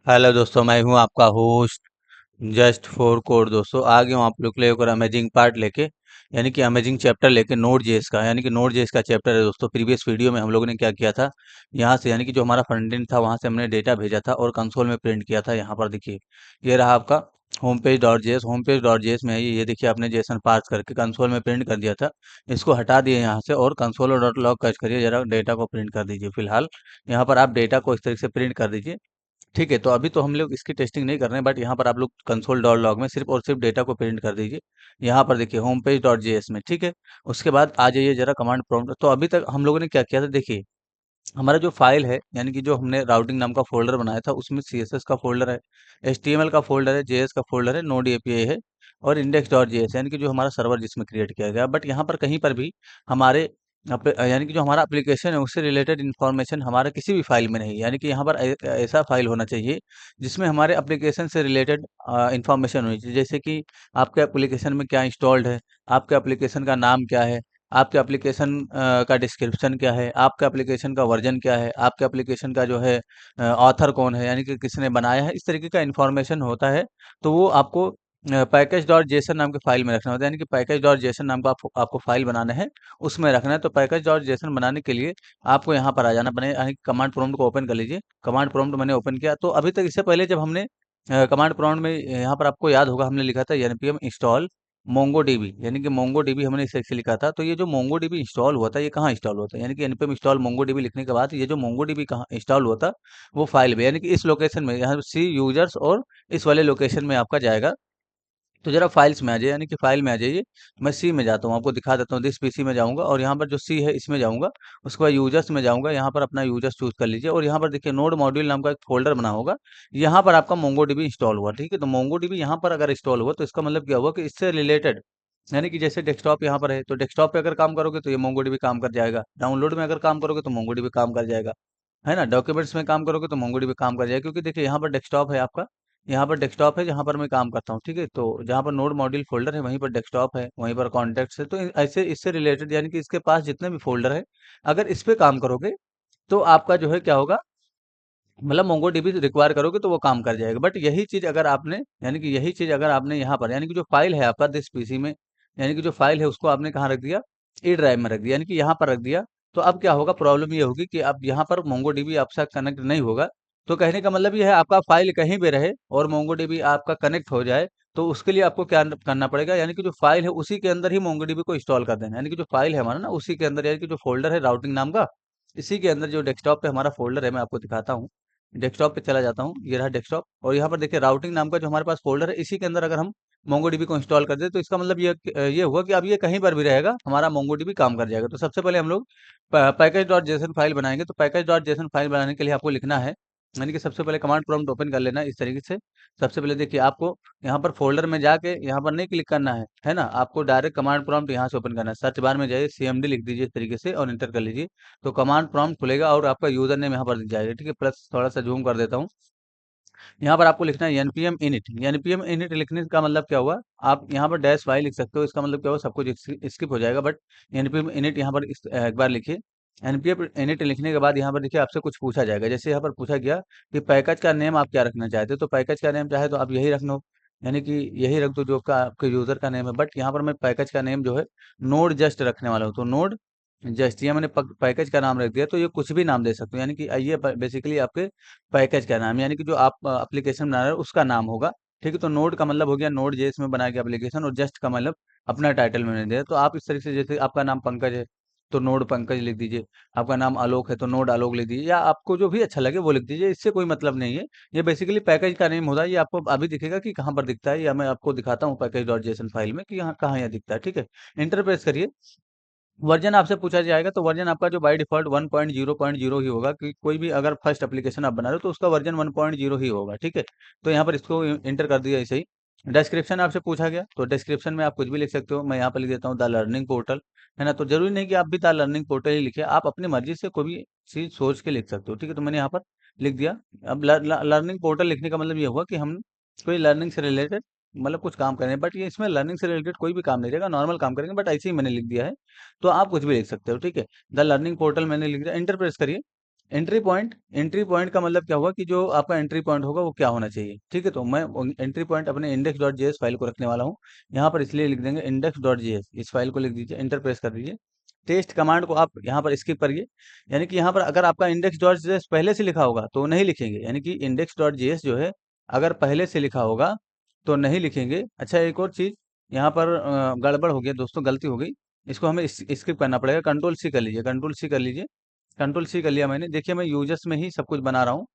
Hello दोस्तों, मैं हूं आपका होस्ट जस्ट फॉर कोड। दोस्तों आ गया हूं आप लोग के लिए एक और अमेजिंग पार्ट लेके, यानी कि अमेजिंग चैप्टर लेके नोड जेएस का, यानी कि नोड जेएस का चैप्टर है। दोस्तों प्रीवियस वीडियो में हम लोगों ने क्या किया था, यहां से यानी कि जो हमारा फ्रंट एंड था वहां से हमने डेटा भेजा था और कंसोल में प्रिंट किया था। यहाँ पर देखिए ये रहा आपका home page dot JS. Home page dot JS में है ये देखिए आपने जेसन पार्स करके कंसोल में प्रिंट कर दिया था। इसको हटा दिए यहाँ से और कंसोल डॉट लॉग कच करिए, जरा डेटा को प्रिंट कर दीजिए। फिलहाल यहाँ पर आप डेटा को इस तरीके से प्रिंट कर दीजिए। ठीक है, तो अभी तो हम लोग इसकी टेस्टिंग नहीं कर रहे हैं, बट यहाँ पर आप लोग कंसोल डॉट लॉग में सिर्फ और सिर्फ डेटा को प्रिंट कर दीजिए। यहाँ पर देखिए होम पेज डॉट जेएस में। ठीक है, उसके बाद आ जाइए जरा कमांड प्रॉम्प्ट। तो अभी तक हम लोगों ने क्या किया था, देखिए हमारा जो फाइल है, यानी कि जो हमने राउटिंग नाम का फोल्डर बनाया था, उसमें सीएसएस का फोल्डर है, एचटीएमएल का फोल्डर है, जेएस का फोल्डर है, नोड एपीआई है और इंडेक्स डॉट जेएस, यानी कि जो हमारा सर्वर जिसमें क्रिएट किया गया। बट यहाँ पर कहीं पर भी हमारे यानी कि जो हमारा एप्लीकेशन है उससे रिलेटेड इन्फॉर्मेशन हमारे किसी भी फाइल में नहीं, यानी कि यहाँ पर ऐसा फाइल होना चाहिए जिसमें हमारे एप्लीकेशन से रिलेटेड इन्फॉर्मेशन होनी चाहिए। जैसे कि आपके एप्लीकेशन में क्या इंस्टॉल्ड है, आपके एप्लीकेशन का नाम क्या है, आपके एप्लीकेशन का डिस्क्रिप्शन क्या है, आपका एप्लीकेशन का वर्जन क्या है, आपके एप्लीकेशन का जो है ऑथर कौन है, यानी कि किसने बनाया है, इस तरीके का इन्फॉर्मेशन होता है। तो वो आपको पैकेज डॉट जेसन नाम के फाइल में रखना होता है, यानी कि पैकेज डॉट जेसन नाम का आपको फाइल बनाना है, उसमें रखना है। तो पैकेज डॉट जेसन बनाने के लिए आपको यहाँ पर आ जाना पड़ेगा, यानी कमांड प्रॉम्प्ट को ओपन कर लीजिए। कमांड प्रॉम्प्ट मैंने ओपन किया। तो अभी तक इससे पहले जब हमने कमांड प्रॉम्प्ट में यहाँ पर आपको याद होगा हमने लिखा था npm इंस्टॉल मोंगोडीबी, यानी कि मोंगोडीबी हमने इसे ऐसे लिखा था। तो ये जो मोंगोडीबी इंस्टॉल हुआ था ये कहाँ इंस्टॉल हुआ था, यानी कि एनपीएम इंस्टॉल मोंगोडीबी लिखने के बाद ये जो मोंगोडीबी कहाँ इंस्टॉल हुआ था, वो फाइल में, यानी कि इस लोकेशन में, यहाँ सी यूजर्स और इस वाले लोकेशन में आपका जाएगा। तो जरा फाइल्स में आ जाइए, यानी कि फाइल में आ जाइए। मैं सी में जाता हूँ, आपको दिखा देता हूँ। दिस पीसी में जाऊँगा और यहाँ पर जो सी है इसमें जाऊँगा। उसके बाद यूजर्स में जाऊँगा, यहाँ पर अपना यूजर्स चूज़ कर लीजिए और यहाँ पर देखिए नोड मॉड्यूल नाम का एक फ़ोल्डर बना होगा। यहाँ पर आपका मोंगोडीबी इंस्टॉल हुआ, ठीक है? तो मोंगोडीबी यहाँ पर अगर इंस्टॉल हुआ तो इसका मतलब क्या हुआ कि इससे रिलेटेड, यानी कि जैसे डेस्कटॉप यहाँ पर है तो डेस्कटॉप पे अगर काम करोगे तो ये मोंगोडीबी काम कर जाएगा। डाउनलोड में अगर काम करोगे तो मोंगोडीबी काम कर जाएगा, है ना? डॉक्यूमेंट्स में काम करोगे तो मोंगोडीबी काम कर जाएगा, क्योंकि देखिए यहाँ पर डेस्कटॉप है आपका, यहाँ पर डेस्कटॉप है जहाँ पर मैं काम करता हूँ, ठीक है? तो जहाँ पर नोड मॉड्यूल फ़ोल्डर है वहीं पर डेस्कटॉप है, वहीं पर कॉन्टैक्ट्स है। तो ऐसे इससे रिलेटेड, यानी कि इसके पास जितने भी फ़ोल्डर है, अगर इस पे काम करोगे तो आपका जो है क्या होगा, मतलब मोंगोडीबी रिक्वायर करोगे तो वो काम कर जाएगा। बट यही चीज़ अगर आपने, यानी कि यही चीज़ अगर आपने यहाँ पर, यानी कि जो फाइल है आपका दिस पीसी में, यानी कि जो फाइल है उसको आपने कहाँ रख दिया, ई ड्राइव में रख दिया, यानी कि यहाँ पर रख दिया। तो अब क्या होगा, प्रॉब्लम ये होगी कि अब यहाँ पर मोंगोडीबी आपसे कनेक्ट नहीं होगा। तो कहने का मतलब ये है, आपका फाइल कहीं भी रहे और मोंगोडीबी आपका कनेक्ट हो जाए, तो उसके लिए आपको क्या करना पड़ेगा, यानी कि जो फाइल है उसी के अंदर ही मोंगोडीबी को इंस्टॉल कर देना है। यानी कि जो फाइल है हमारा ना उसी के अंदर, यानी कि जो फोल्डर है राउटिंग नाम का, इसी के अंदर जो डेस्कटॉप पे हमारा फोल्डर है, मैं आपको दिखाता हूँ। डेस्कटॉप पे चला जाता हूँ, ये रहा डेस्कटॉप और यहाँ पर देखिए राउटिंग नाम का जो हमारे पास फोल्डर है, इसी के अंदर अगर हम मोंगोडीबी को इंस्टॉल कर दे तो इसका मतलब ये हुआ कि अब ये कहीं पर भी रहेगा, हमारा मोंगोडीबी काम कर जाएगा। तो सबसे पहले हम लोग पैकेज डॉट जेसन फाइल बनाएंगे। तो पैकेज डॉट जेसन फाइल बनाने के लिए आपको लिखना है, यानी कि सबसे पहले कमांड प्रॉम्प्ट ओपन कर लेना है इस तरीके से। सबसे पहले देखिए आपको यहाँ पर फोल्डर में जाके यहाँ पर नहीं क्लिक करना है ना? आपको डायरेक्ट कमांड प्रॉम्प्ट यहाँ से ओपन करना है। सर्च बार में जाइए, सीएमडी लिख दीजिए इस तरीके से और एंटर कर लीजिए। तो कमांड प्रॉम्प्ट खुलेगा और आपका यूजर नेम यहाँ पर दिख जाएगा, ठीक है? प्लस थोड़ा सा जूम कर देता हूँ। यहाँ पर आपको लिखना है एनपीएम इनिट। एनपीएम इनिट लिखने का मतलब क्या हुआ, आप यहाँ पर डैश वाई लिख सकते हो, इसका मतलब क्या हुआ, सब कुछ स्किप हो जाएगा। बट एनपीएम इनिट यहाँ पर एक बार लिखिए। एनपीएम इनिट लिखने के बाद यहाँ पर देखिए आपसे कुछ पूछा जाएगा। जैसे यहाँ पर पूछा गया कि पैकेज का नेम आप क्या रखना चाहते हो, तो पैकेज का नेम चाहे तो आप यही रख लो, यानी कि यही रख दो जो आपका आपके यूजर का नेम है। बट यहाँ पर मैं पैकेज का नेम जो है नोड जस्ट रखने वाला हूँ, तो नोड जस्ट ये मैंने पैकेज का नाम रख दिया। तो ये कुछ भी नाम दे सकते हो, यानी कि ये बेसिकली आपके पैकेज का नाम, यानी कि जो आप एप्लीकेशन बना रहे हो उसका नाम होगा। ठीक है, तो नोड का मतलब हो गया नोड जेएस में बना के एप्लीकेशन, और जस्ट का मतलब अपना टाइटल मैंने दिया। तो आप इस तरीके से, जैसे आपका नाम पंकज है तो नोड पंकज लिख दीजिए, आपका नाम आलोक है तो नोड आलोक लिख दीजिए, या आपको जो भी अच्छा लगे वो लिख दीजिए, इससे कोई मतलब नहीं है। ये बेसिकली पैकेज का नेम होता है। ये आपको अभी दिखेगा कि कहाँ पर दिखता है, या मैं आपको दिखाता हूँ पैकेज डॉट जेसन फाइल में कि यहाँ कहाँ यहाँ दिखता है। ठीक है, इंटर प्रेस करिए। वर्जन आपसे पूछा जाएगा तो वर्जन आपका जो बाय डिफ़ॉल्ट 1.0.0 ही होगा, कि कोई भी अगर फर्स्ट एप्लीकेशन आप बना रहे हो तो उसका वर्जन 1.0 ही होगा, ठीक है? तो यहाँ पर इसको एंटर कर दिया ऐसे ही। डिस्क्रिप्शन आपसे पूछा गया तो डिस्क्रिप्शन में आप कुछ भी लिख सकते हो। मैं यहाँ पर लिख देता हूँ द लर्निंग पोर्टल, है ना? तो ज़रूरी नहीं कि आप भी द लर्निंग पोर्टल ही लिखिए, आप अपनी मर्ज़ी से कोई भी चीज़ सोच के लिख सकते हो, ठीक है? तो मैंने यहाँ पर लिख दिया। अब लर्निंग पोर्टल लिखने का मतलब ये हुआ कि हम कोई लर्निंग से रिलेटेड मतलब कुछ काम करें, बट ये इसमें लर्निंग से रिलेटेड कोई भी काम नहीं रहेगा, नॉर्मल काम करेंगे, बट ऐसे ही मैंने लिख दिया है। तो आप कुछ भी लिख सकते हो, ठीक है? द लर्निंग पोर्टल मैंने लिख दिया, एंटर प्रेस करिए। एंट्री पॉइंट का मतलब क्या हुआ कि जो आपका एंट्री पॉइंट होगा वो क्या होना चाहिए, ठीक है। तो मैं एंट्री पॉइंट अपने इंडेक्स डॉट जेएस फाइल को रखने वाला हूँ। यहाँ पर इसलिए लिख देंगे इंडेक्स डॉट जेएस, इस फाइल को लिख दीजिए, एंटर प्रेस कर दीजिए। टेस्ट कमांड को आप यहाँ पर स्किप करिए, यानी कि यहाँ पर अगर आपका इंडेक्स डॉट जेएस पहले से लिखा होगा तो नहीं लिखेंगे, यानी कि इंडेक्स डॉट जेएस जो है अगर पहले से लिखा होगा तो नहीं लिखेंगे। अच्छा, एक और चीज़ यहाँ पर गड़बड़ हो गया दोस्तों, गलती हो गई, इसको हमें स्किप करना पड़ेगा। कंट्रोल सी कर लीजिए, कंट्रोल सी कर लीजिए, कंट्रोल सी कर लिया मैंने। देखिए मैं यूजर्स में ही सब कुछ बना रहा हूँ,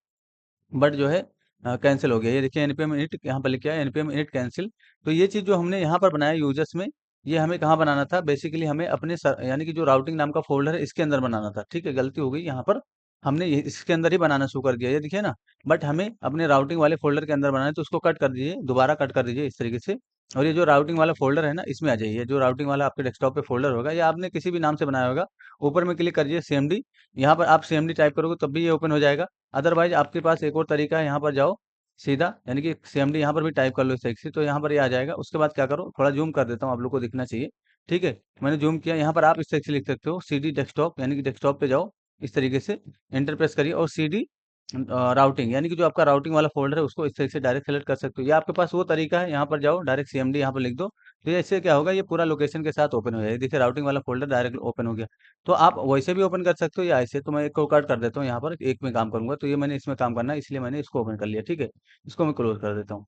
बट जो है कैंसिल हो गया। ये देखिए एनपीएम इनिट यहाँ पर लिख के आया, एनपीएम इनिट कैंसिल। तो ये चीज़ जो हमने यहाँ पर बनाया यूजर्स में, ये हमें कहाँ बनाना था, बेसिकली हमें अपने यानी कि जो राउटिंग नाम का फोल्डर है इसके अंदर बनाना था, ठीक है। गलती हो गई यहाँ पर, हमने इसके अंदर ही बनाना शुरू कर दिया, ये देखिए ना। बट हमें अपने राउटिंग वाले फोल्डर के अंदर बनाना है, तो उसको कट कर दीजिए, दोबारा कट कर दीजिए इस तरीके से। और ये जो राउटिंग वाला फोल्डर है ना, इसमें आ जाइए। जो राउटिंग वाला आपके डेस्कटॉप पे फोल्डर होगा या आपने किसी भी नाम से बनाया होगा, ऊपर में क्लिक करिए सीएमडी। यहाँ पर आप सीएमडी टाइप करोगे तब भी ये ओपन हो जाएगा। अदरवाइज आपके पास एक और तरीका है, यहाँ पर जाओ सीधा, यानी कि सीएमडी यहाँ पर भी टाइप कर लो इस तरीके से, तो यहाँ पर ये आ जाएगा। उसके बाद क्या करो, थोड़ा जूम कर देता हूँ, आप लोग को दिखना चाहिए, ठीक है। मैंने जूम किया, यहाँ पर आप इस तरीके से लिख सकते हो सीडी डेस्कटॉप, यानी कि डेस्कटॉप पे जाओ, इस तरीके से एंटर प्रेस करिए और सीडी राउटिंग, यानी कि जो आपका राउटिंग वाला फोल्डर है उसको इस तरीके से डायरेक्ट सेलेक्ट कर सकते हो। या आपके पास वो तरीका है, यहाँ पर जाओ डायरेक्ट सीएमडी यहाँ पर लिख दो, तो ये इससे क्या होगा, ये पूरा लोकेशन के साथ ओपन हो जाएगा। देखिए राउटिंग वाला फोल्डर डायरेक्ट ओपन हो गया। तो आप वैसे भी ओपन कर सकते हो या ऐसे, तो मैं एक को कट कर देता हूँ, यहाँ पर एक में काम करूंगा, तो ये मैंने इसमें काम करना है इसलिए मैंने इसको ओपन कर लिया, ठीक है। इसको मैं क्लोज कर देता हूँ।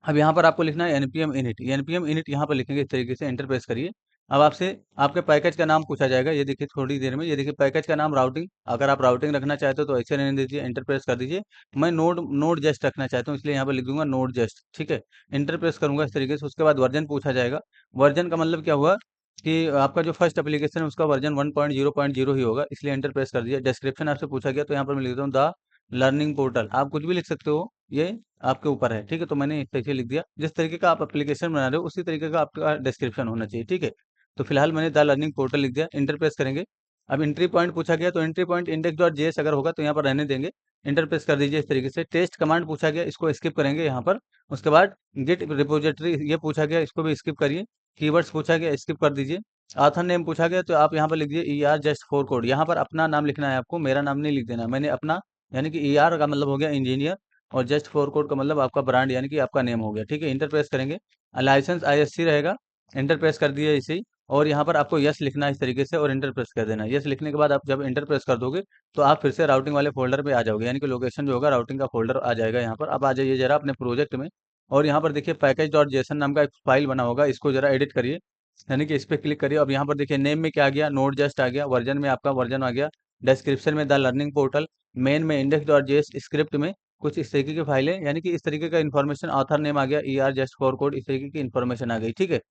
अब यहाँ पर आपको लिखना है एनपीएम इनिट, एनपीएम इनिट यहाँ पर लिखेंगे इस तरीके से, एंटर प्रेस करिए। अब आपसे आपके पैकेज का नाम पूछा जाएगा, ये देखिए थोड़ी देर में, ये देखिए पैकेज का नाम राउटिंग, अगर आप राउटिंग रखना चाहते हो तो ऐसे रहने दीजिए, एंटर प्रेस कर दीजिए। मैं नोड नोड जस्ट रखना चाहता हूँ, इसलिए यहाँ पर लिख दूंगा नोड जस्ट, ठीक है। एंटर प्रेस करूंगा इस तरीके से। उसके बाद वर्जन पूछा जाएगा। वर्जन का मतलब क्या हुआ कि आपका जो फर्स्ट एप्लीकेशन है उसका वर्जन 1.0.0 ही होगा, इसलिए एंटर प्रेस कर दिया। डिस्क्रिप्शन आपसे पूछा गया तो यहाँ पर मैं लिख देता हूँ द लर्निंग पोर्टल, आप कुछ भी लिख सकते हो, ये आपके ऊपर है, ठीक है। तो मैंने इस तरीके लिख दिया, जिस तरीके का आप एप्लीकेशन बना रहे हो उसी तरीके का आपका डिस्क्रिप्शन होना चाहिए, ठीक है। तो फिलहाल मैंने द लर्निंग पोर्टल लिख दिया, इंटर प्रेस करेंगे। अब एंट्री पॉइंट पूछा गया तो entry point index dot JS अगर होगा तो यहाँ पर रहने देंगे, इंटर प्रेस कर दीजिए इस तरीके से। टेस्ट कमांड पूछा गया, इसको स्किप करेंगे यहाँ पर। उसके बाद गिट रिपोजिटरी ये पूछा गया, इसको भी स्किप करिए। कीवर्ड्स पूछा गया, स्किप कर दीजिए। आथर नेम पूछा गया तो आप यहाँ पर लिख दीजिए E R just four code, यहाँ पर अपना नाम लिखना है आपको, मेरा नाम नहीं लिख देना। मैंने अपना, यानी कि ई आर का मतलब हो गया इंजीनियर, और जस्ट फोर कोड का मतलब आपका ब्रांड यानी कि आपका नेम हो गया, ठीक है। इंटर प्रेस करेंगे। लाइसेंस आईएससी रहेगा, इंटर प्रेस कर दिए इसे ही। और यहाँ पर आपको यस लिखना है इस तरीके से और इंटर प्रेस कर देना है। यस लिखने के बाद आप जब इंटर प्रेस कर दोगे तो आप फिर से राउटिंग वाले फोल्डर पे आ जाओगे, यानी कि लोकेशन जो होगा राउटिंग का फोल्डर आ जाएगा यहाँ पर। अब आ जाइए जरा अपने प्रोजेक्ट में, और यहाँ पर देखिए पैकेज डॉट जेसन नाम का एक फाइल बना होगा, इसको जरा एडिट करिए, यानी कि इस पर क्लिक करिए। अब यहाँ पर देखिए नेम में क्या आ गया, नोड जस्ट आ गया, वर्जन में आपका वर्जन आ गया, डिस्क्रिप्शन में द लर्निंग पोर्टल, मेन में इंडेक्स डॉट जेएस, स्क्रिप्ट में कुछ इस तरीके की फाइलें, यानी कि इस तरीके का इन्फॉर्मेशन, ऑथर नेम आ गया, E R just for code, इस तरीके की इन्फॉर्मेशन आ गई, ठीक है।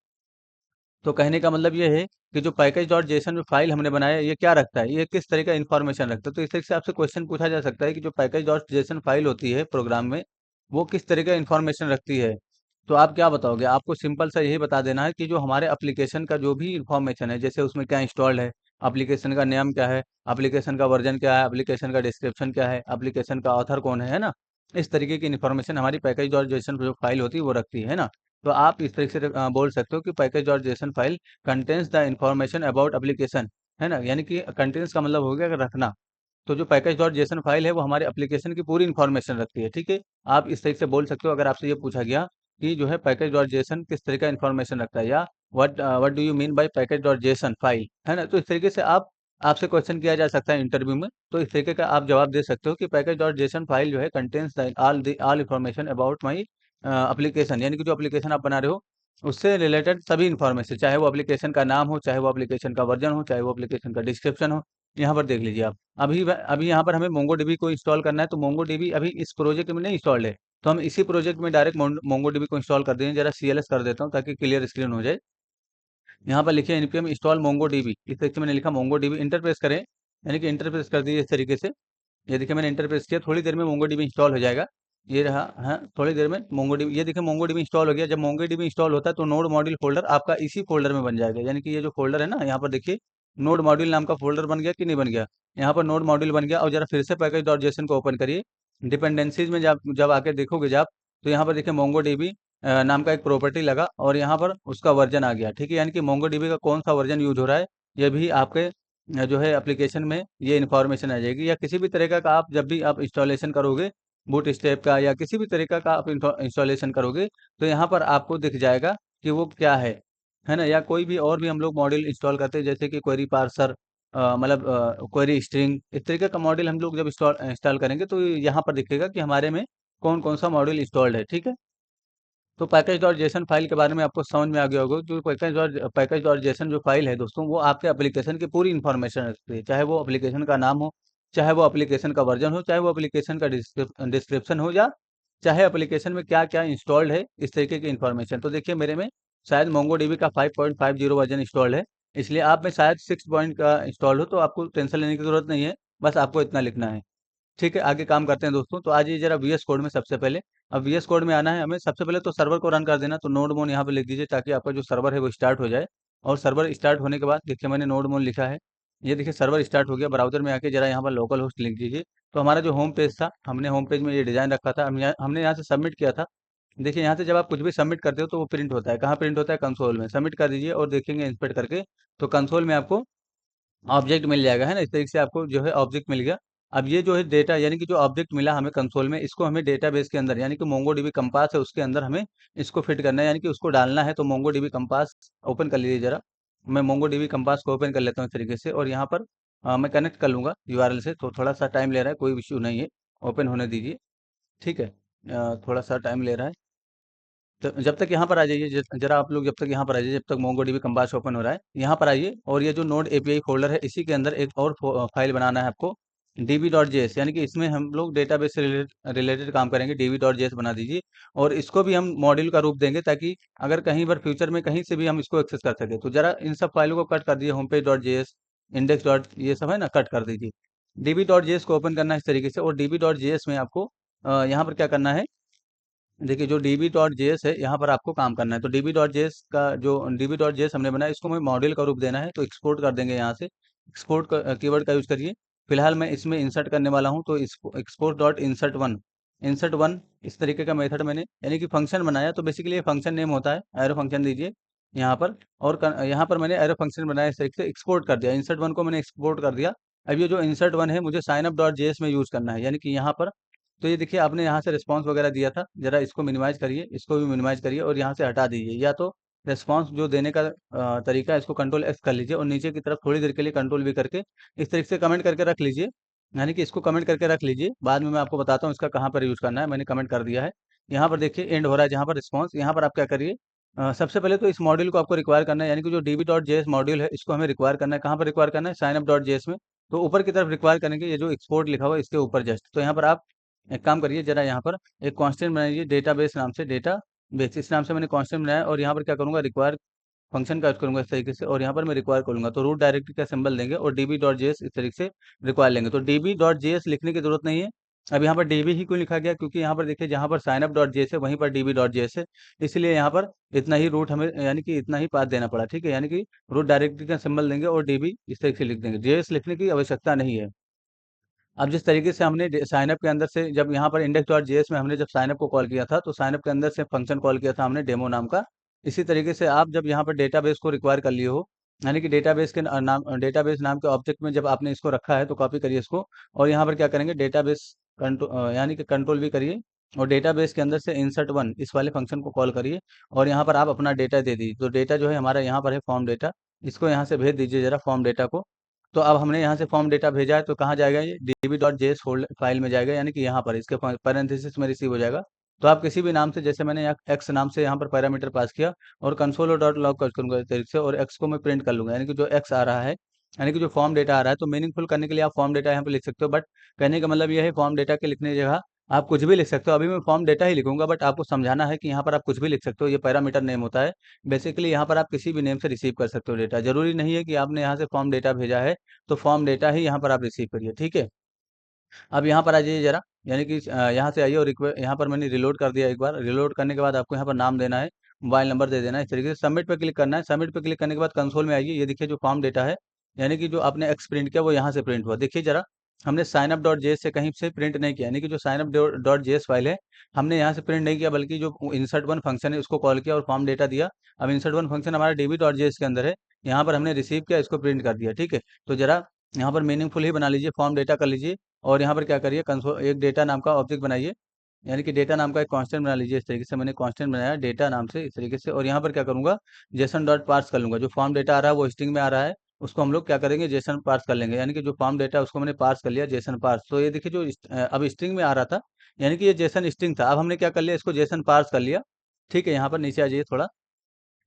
तो कहने का मतलब ये है कि जो पैकेज डॉट जेसन में फाइल हमने बनाया है, ये क्या रखता है, ये किस तरह का इन्फॉर्मेशन रखता है। तो इस तरीके से आपसे क्वेश्चन पूछा जा सकता है कि जो पैकेज डॉट जेसन फाइल होती है प्रोग्राम में, वो किस तरह का इन्फॉर्मेशन रखती है। तो आप क्या बताओगे, आपको सिंपल सा यही बता देना है कि जो हमारे एप्लीकेशन का जो भी इन्फॉर्मेशन है, जैसे उसमें क्या इंस्टॉल्ड है, एप्लीकेशन का नेम क्या है, एप्लीकेशन का वर्जन क्या है, एप्लीकेशन का डिस्क्रिप्शन क्या है, एप्लीकेशन का ऑथर कौन है ना, इस तरीके की इन्फॉर्मेशन हमारी पैकेज डॉट जेसन जो फाइल होती है वो रखती है ना। तो आप इस तरीके से बोल सकते हो कि package dot JSON file contains the information about application, है ना, यानी कि कंटेन्स का मतलब हो गया कि रखना। तो जो पैकेज डॉट जेसन फाइल है वो हमारे एप्लीकेशन की पूरी इन्फॉर्मेशन रखती है, ठीक है। आप इस तरीके से बोल सकते हो अगर आपसे ये पूछा गया कि जो है पैकेज डॉट जेसन किस तरह का इन्फॉर्मेशन रखता है, या what do you mean by package dot JSON file, है ना। तो इस तरीके से आप आपसे क्वेश्चन किया जा सकता है इंटरव्यू में, तो इस तरीके का आप जवाब दे सकते हो कि पैकेज डॉट जेसन फाइल जो है contains all information about my application, यानी कि जो एप्लीकेशन आप बना रहे हो उससे रिलेटेड सभी इन्फॉर्मेशन, चाहे वो एप्लीकेशन का नाम हो, चाहे वो एप्लीकेशन का वर्जन हो, चाहे वो एप्लीकेशन का डिस्क्रिप्शन हो। यहाँ पर देख लीजिए आप, अभी यहाँ पर हमें मोंगोडीबी को इंस्टॉल करना है, तो मोंगोडीबी अभी इस प्रोजेक्ट में नहीं इंस्टॉल्ड है, तो हम इसी प्रोजेक्ट में डायरेक्ट मोंगोडीबी को इंस्टॉल कर देंगे। जरा सीएलएस कर देता हूँ ताकि क्लियर स्क्रीन हो जाए। यहाँ पर लिखिए npm इंस्टॉल मोंगोडीबी, इस तरीके से मैंने लिखा मोंगोडीबी, इंटर प्रेस करें, यानी कि इंटर प्रेस कर दीजिए इस तरीके से। ये देखिए मैंने इंटर प्रेस किया, थोड़ी देर में मोंगोडीबी इंस्टॉल हो जाएगा। ये रहा, हाँ थोड़ी देर में मोंगोडीबी, ये देखिए मोंगोडीबी इंस्टॉल हो गया। जब मोंगोडीबी इंस्टॉल होता है तो नोड मॉड्यूल फोल्डर आपका इसी फोल्डर में बन जाएगा, यानी कि ये जो फोल्डर है ना, यहाँ पर देखिए नोड मॉड्यूल नाम का फोल्डर बन गया कि नहीं बन गया। यहाँ पर नोड मॉड्यूल बन गया। और जरा फिर से पैकेज डॉट जेसन को ओपन करिए, डिपेंडेंसीज में जब जब आके देखोगे जब, तो यहाँ पर देखिए मोंगोडीबी नाम का एक प्रॉपर्टी लगा और यहाँ पर उसका वर्जन आ गया, ठीक है। यानी कि मोंगोडीबी का कौन सा वर्जन यूज हो रहा है ये भी आपके जो है एप्लीकेशन में ये इन्फॉर्मेशन आ जाएगी, या किसी भी तरीका का आप जब भी आप इंस्टॉलेशन करोगे बूट स्टेप का या किसी भी तरीका का आप इंस्टॉलेशन करोगे, तो यहाँ पर आपको दिख जाएगा कि वो क्या है ना? या कोई भी और भी हम लोग मॉड्यूल इंस्टॉल करते हैं, जैसे कि क्वेरी पार्सर, मतलब क्वेरी स्ट्रिंग, इस तरीके का मॉड्यूल हम लोग जब इंस्टॉल इंस्टॉल करेंगे तो यहाँ पर दिखेगा कि हमारे में कौन कौन सा मॉड्यूल इंस्टॉल्ड है। ठीक है, तो पैकेज डॉट जेसन फाइल के बारे में आपको समझ में आ गया होगा। जो पैकेज डॉट जेसन जो फाइल है दोस्तों, वो आपके एप्लीकेशन की पूरी इन्फॉर्मेशन रखती है, चाहे वो एप्लीकेशन का नाम हो, चाहे वो एप्लीकेशन का वर्जन हो, चाहे वो एप्लीकेशन का डिस्क्रिप्शन हो, या चाहे एप्लीकेशन में क्या क्या इंस्टॉल्ड है, इस तरीके की इन्फॉर्मेशन। तो देखिए मेरे में शायद मोंगो डीबी का 5.50 वर्जन इंस्टॉल्ड है, इसलिए आप में शायद 6 पॉइंट का इंस्टॉल्ड हो, तो आपको टेंशन लेने की जरूरत नहीं है, बस आपको इतना लिखना है। ठीक है, आगे काम करते हैं दोस्तों। तो आज ये जरा वीएस कोड में सबसे पहले, अब वीएस कोड में आना है हमें। सबसे पहले तो सर्वर को रन कर देना, तो नोड मोन यहाँ पे लिख दीजिए ताकि आपका जो सर्वर है वो स्टार्ट हो जाए। और सर्वर स्टार्ट होने के बाद देखिए मैंने नोड मोन लिखा है, ये देखिए सर्वर स्टार्ट हो गया। ब्राउजर में आके जरा यहाँ पर लोकल होस्ट लिख दीजिए। तो हमारा जो होम पेज था, हमने होम पेज में ये डिजाइन रखा था, हमने यहाँ से सबमिट किया था। देखिए यहाँ से जब आप कुछ भी सबमिट करते हो तो वो प्रिंट होता है, कहाँ प्रिंट होता है? कंसोल में। सबमिट कर दीजिए और देखेंगे इंस्पेक्ट करके, तो कंसोल में आपको ऑब्जेक्ट मिल जाएगा, है ना? इस तरीके से आपको जो है ऑब्जेक्ट मिल गया। अब ये जो है डेटा, यानी कि जो ऑब्जेक्ट मिला हमें कंसोल में, इसको हमें डेटाबेस के अंदर, यानी कि मोंगोडीबी कंपास है उसके अंदर हमें इसको फिट करना है, यानी कि उसको डालना है। तो मोंगोडीबी कंपास ओपन कर लीजिए जरा। मैं मोंगोडीबी कंपास को ओपन कर लेता हूँ इस तरीके से, और यहाँ पर मैं कनेक्ट कर लूंगा यूआरएल से। तो थोड़ा सा टाइम ले रहा है, कोई इश्यू नहीं है, ओपन होने दीजिए। ठीक है, थोड़ा सा टाइम ले रहा है। तो जब तक यहाँ पर आ जाइए, जरा आप लोग जब तक यहाँ पर आ जाइए, जब तक मोंगोडीबी कंपास ओपन हो रहा है, यहाँ पर आइए। और ये जो नोड एपीआई फोल्डर है, इसी के अंदर एक और फाइल बनाना है आपको, db.js, यानी कि इसमें हम लोग डेटाबेस से रिलेटेड काम करेंगे। db.js बना दीजिए, और इसको भी हम मॉड्यूल का रूप देंगे, ताकि अगर कहीं पर फ्यूचर में कहीं से भी हम इसको एक्सेस कर सके। तो जरा इन सब फाइलों को कट कर दीजिए, home page dot JS, index dot, ये सब है ना, कट कर दीजिए। db.js को ओपन करना है इस तरीके से, और db.js में आपको यहाँ पर क्या करना है? देखिए जो db.js है, यहाँ पर आपको काम करना है। तो db.js का जो db.js हमने बनाया, इसको हमें मॉड्यूल का रूप देना है, तो एक्सपोर्ट कर देंगे यहाँ से। एक्सपोर्ट कीवर्ड का यूज करिए। फिलहाल मैं इसमें इंसर्ट करने वाला हूँ, तो इसको export dot insert one, insert one, इस तरीके का मेथड मैंने यानी कि फंक्शन बनाया। तो बेसिकली ये फंक्शन नेम होता है, एरो फंक्शन दीजिए यहाँ पर। और यहाँ पर मैंने एरो फंक्शन बनाया, इस तरीके से एक्सपोर्ट कर दिया। इंसर्ट वन को मैंने एक्सपोर्ट कर दिया। अब ये जो इंसर्ट वन है, मुझे साइन अप डॉट जेएस में यूज करना है, यानी कि यहाँ पर। तो ये देखिए आपने यहाँ से रिस्पांस वगैरह दिया था, जरा इसको मिनिमाइज करिए, इसको भी मिनिमाइज करिए, और यहाँ से हटा दीजिए। या तो रिस्पांस जो देने का तरीका है, इसको कंट्रोल एक्स कर लीजिए, और नीचे की तरफ थोड़ी देर के लिए कंट्रोल भी करके इस तरीके से कमेंट करके रख लीजिए। यानी कि इसको कमेंट करके रख लीजिए, बाद में मैं आपको बताता हूँ इसका कहाँ पर यूज़ करना है। मैंने कमेंट कर दिया है। यहाँ पर देखिए एंड हो रहा है जहाँ पर रिस्पॉन्स, यहाँ पर आप क्या करिए, सबसे पहले तो इस मॉड्यूल को आपको रिक्वायर करना है, यानी कि जो db.js मॉड्यूल है, इसको हमें रिक्वायर करना है। कहाँ पर रिक्वायर करना है? साइन अप डॉट जेएस में। तो ऊपर की तरफ रिक्वायर करेंगे, ये जो एक्सपोर्ट लिखा हुआ है इसके ऊपर जस्ट। तो यहाँ पर आप एक काम करिए, जरा यहाँ पर एक कांस्टेंट बनाइए, डेटाबेस नाम से, डेटा बेस, इस नाम से मैंने कांस्टेंट बनाया। और यहाँ पर क्या करूँगा, रिक्वायर फंक्शन का यूज करूंगा इस तरीके से, और यहाँ पर मैं रिक्वायर करूंगा, तो रूट डायरेक्टरी का सिंबल देंगे, और db.js इस तरीके से रिक्वायर लेंगे। तो db.js लिखने की जरूरत नहीं है। अब यहाँ पर db ही क्यों लिखा गया? क्योंकि यहाँ पर देखिए जहाँ पर साइन अप डॉट जेएस है, वहीं पर db.js है, इसलिए यहाँ पर इतना ही रूट हमें, यानी कि इतना ही पाथ देना पड़ा। ठीक है, यानी कि रूट डायरेक्टरी का सिंबल देंगे और db इस तरीके से लिख देंगे, जेएस लिखने की आवश्यकता नहीं है। अब जिस तरीके से हमने साइनअप के अंदर से, जब यहाँ पर इंडेक्स डॉट जेएस में हमने जब साइनअप को कॉल किया था, तो साइनअप के अंदर से फंक्शन कॉल किया था हमने डेमो नाम का। इसी तरीके से आप जब यहाँ पर डेटाबेस को रिक्वायर कर लिए हो, यानी कि डेटाबेस के डेटाबेस नाम के ऑब्जेक्ट में जब आपने इसको रखा है, तो कॉपी करिए इसको, और यहाँ पर क्या करेंगे, डेटाबेस कंट्रोल, यानी कि कंट्रोल भी करिए, और डेटाबेस के अंदर से इंसर्ट वन इस वाले फंक्शन को कॉल करिए, और यहाँ पर आप अपना डेटा दे दीजिए। तो डेटा जो है हमारा यहाँ पर है फॉर्म डेटा, इसको यहाँ से भेज दीजिए जरा फॉर्म डेटा को। तो अब हमने यहाँ से फॉर्म डेटा भेजा है, तो कहाँ जाएगा? ये db.js फोल्डर फाइल में जाएगा, यानी कि यहाँ पर इसके पैरेंथेसिस में रिसीव हो जाएगा। तो आप किसी भी नाम से, जैसे मैंने यहाँ एक्स नाम से यहाँ पर पैरामीटर पास किया, और कंसोल और डॉट लॉग कर करूंगा इस तरीके से, और एक्स को मैं प्रिंट कर लूंगा, यानी कि जो एक्स आ रहा है, यानी कि जो फॉर्म डेटा आ रहा है। तो मीनिंगफुल करने के लिए आप फॉर्म डेटा यहाँ पे लिख सकते हो, बट कहने का मतलब ये है, फॉर्म डेटा के लिखने की जगह आप कुछ भी लिख सकते हो। अभी मैं फॉर्म डेटा ही लिखूंगा, बट आपको समझाना है कि यहाँ पर आप कुछ भी लिख सकते हो, ये पैरामीटर नेम होता है। बेसिकली यहाँ पर आप किसी भी नेम से रिसीव कर सकते हो डेटा, जरूरी नहीं है कि आपने यहाँ से फॉर्म डेटा भेजा है तो फॉर्म डेटा ही यहाँ पर आप रिसीव करिए। ठीक है, अब यहाँ पर आ जाइए जरा, यानी कि यहाँ से आइए, और यहाँ पर मैंने रिलोड कर दिया। एक बार रिलोड करने के बाद आपको यहाँ पर नाम देना है, मोबाइल नंबर दे देना है, इस तरीके से सबमिट पे क्लिक करना है। सबमिट पे क्लिक करने के बाद कंसोल में आइए, ये देखिए जो फॉर्म डेटा है, यानी कि जो आपने एक्स प्रिंट किया, वो यहाँ से प्रिंट हुआ। देखिए जरा, हमने साइन अप डॉट जेएस से कहीं से प्रिंट नहीं किया, यानी कि जो sign up dot JS file है, हमने यहाँ से प्रिंट नहीं किया, बल्कि जो इंसर्ट वन फंक्शन है उसको कॉल किया और फॉर्म डेटा दिया। अब इंसर्ट वन फंक्शन हमारा db.js के अंदर है, यहाँ पर हमने रिसीव किया, इसको प्रिंट कर दिया, ठीक है। तो जरा यहाँ पर मीनिंगफुल ही बना लीजिए, फॉर्म डेटा कर लीजिए और यहाँ पर क्या करिए, कंसोल एक डेटा नाम का ऑब्जेक्ट बनाइए, यानी कि डेटा नाम का एक कांस्टेंट बना लीजिए। इस तरीके से मैंने कांस्टेंट बनाया डेटा नाम से, इस तरीके से। और यहाँ पर क्या करूँगा, जेसन डॉट पार्स कर लूँगा। जो फॉर्म डेटा आ रहा है वो स्ट्रिंग में आ रहा है, उसको हम लोग क्या करेंगे, जेसन पार्स कर लेंगे। यानी कि जो फॉर्म डेटा है उसको मैंने पार्स कर लिया, जेसन पार्स। तो ये देखिए जो अब स्ट्रिंग में आ रहा था, यानी कि ये जेसन स्ट्रिंग था, अब हमने क्या कर लिया, इसको जेसन पार्स कर लिया, ठीक है। यहाँ पर नीचे आ जाइए थोड़ा,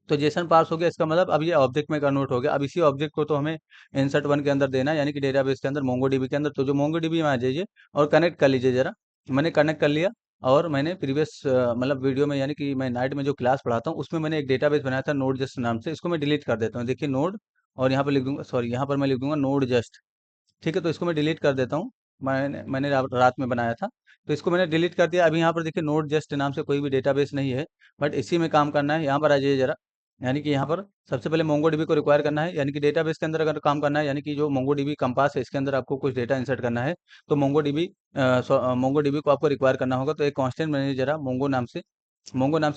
तो जेसन पार्स हो गया, इसका मतलब अब ये ऑब्जेक्ट में कन्वर्ट हो गया। अब इसी ऑब्जेक्ट को तो हमें इंसर्ट वन के अंदर देना है, यानी कि डेटाबेस के अंदर, मोंगोडीबी के अंदर। तो जो मोंगोडीबी में आ जाइए और कनेक्ट कर लीजिए जरा। मैंने कनेक्ट कर लिया और मैंने प्रीवियस मतलब वीडियो में, यानी कि मैं नाइट में जो क्लास पढ़ाता हूँ उसमें मैंने एक डेटाबेस बनाया था नोड जस्ट नाम से। इसको मैं डिलीट कर देता हूँ, देखिए नोड, और यहाँ पर लिख दूंगा, सॉरी यहाँ पर मैं लिख दूंगा नोड जस्ट, ठीक है। तो इसको मैं डिलीट कर देता हूँ, मैंने रात में बनाया था, तो इसको मैंने डिलीट कर दिया। अभी यहाँ पर देखिए नोड जस्ट नाम से कोई भी डेटाबेस नहीं है, बट इसी में काम करना है। यहाँ पर आ जाइए जरा, यानी कि यहाँ पर सबसे पहले मोंगोडीबी को रिक्वायर करना है, यानी कि डेटाबेस के अंदर अगर काम करना है, यानी कि जो मोंगोडीबी कंपास है इसके अंदर आपको कुछ डेटा इंसर्ट करना है, तो मोंगोडीबी को आपको रिक्वायर करना होगा। तो एक कांस्टेंट बनाइए जरा, मोंगो नाम से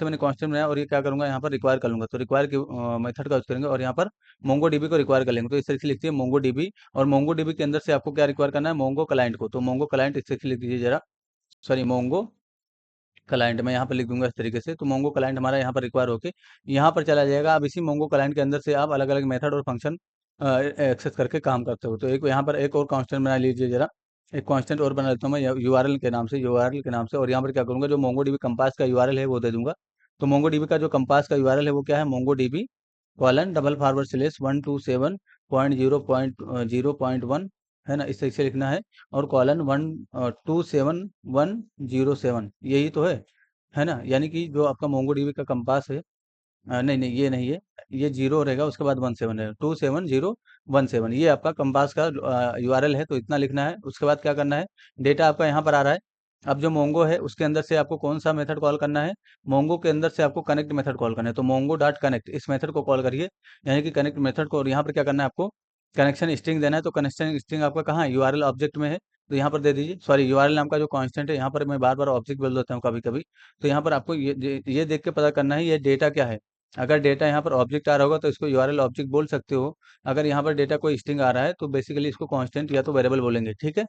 मैंने कांस्टेंट बनाया, और ये क्या करूंगा, यहाँ पर रिक्वायर कर लूंगा। तो रिक्वायर के मेथड का यूज करेंगे और यहाँ पर मोंगो डीबी को रिक्वायर कर लेंगे। तो इस तरीके से लिखते हैं मोंगो डीबी, और मोंगो डीबी के अंदर से आपको क्या रिक्वायर करना है, मोंगो क्लाइंट को। तो मोंगो क्लाइंट इस तरीके से लिख दीजिए जरा, सॉरी मोंगो क्लाइंट मैं यहाँ पर लिख दूंगा इस तरीके से। तो मोंगो क्लाइंट हमारा यहाँ पर रिक्वायर होके यहाँ पर चला जाएगा। अब इसी मोंगो क्लाइंट के अंदर से आप अलग अलग मेथड और फंक्शन एक्सेस करके काम करते हो। तो एक यहाँ पर एक और कांस्टेंट बना लीजिए जरा, एक कांस्टेंट और बना लेता हूँ मैं यूआरएल के नाम से, यूआरएल के नाम से। और यहाँ पर क्या करूँगा, जो मोंगो डीबी कंपास का यूआरएल है वो दे दूंगा। तो मोंगो डीबी का जो कंपास का यूआरएल है वो क्या है, Mongo dB colon double forward slash 127.0.0.1, है ना, इस तरीके से लिखना है। और कॉलन 127.107, यही तो है ना। यानी कि जो आपका मोंगोडीबी का कंपास है, नहीं नहीं ये नहीं है, ये जीरो रहेगा, उसके बाद 17 रहेगा, 27017, ये आपका कंपास का यूआरएल है। तो इतना लिखना है। उसके बाद क्या करना है, डेटा आपका यहाँ पर आ रहा है। अब जो मोंगो है उसके अंदर से आपको कौन सा मेथड कॉल करना है, मोंगो के अंदर से आपको कनेक्ट मेथड कॉल करना है। तो मोंगो डॉट कनेक्ट, इस मेथड को कॉल करिए, यानी कि कनेक्ट मेथड को। और यहाँ पर क्या करना है, आपको कनेक्शन स्ट्रिंग देना है। तो कनेक्शन स्ट्रिंग आपका कहाँ है, यूआरएल ऑब्जेक्ट में है, तो यहाँ पर दे दीजिए। सॉरी, यूआरएल नाम का जो कांस्टेंट है, यहाँ पर मैं बार बार ऑब्जेक्ट बोल देता हूँ कभी कभी। तो यहाँ पर आपको ये देख के पता करना है ये डेटा क्या है। अगर डेटा यहाँ पर ऑब्जेक्ट आ रहा होगा तो इसको यूआरएल ऑब्जेक्ट बोल सकते हो। अगर यहाँ पर डेटा कोई स्ट्रिंग आ रहा है तो बेसिकली इसको कांस्टेंट या तो वेरिएबल बोलेंगे, ठीक है।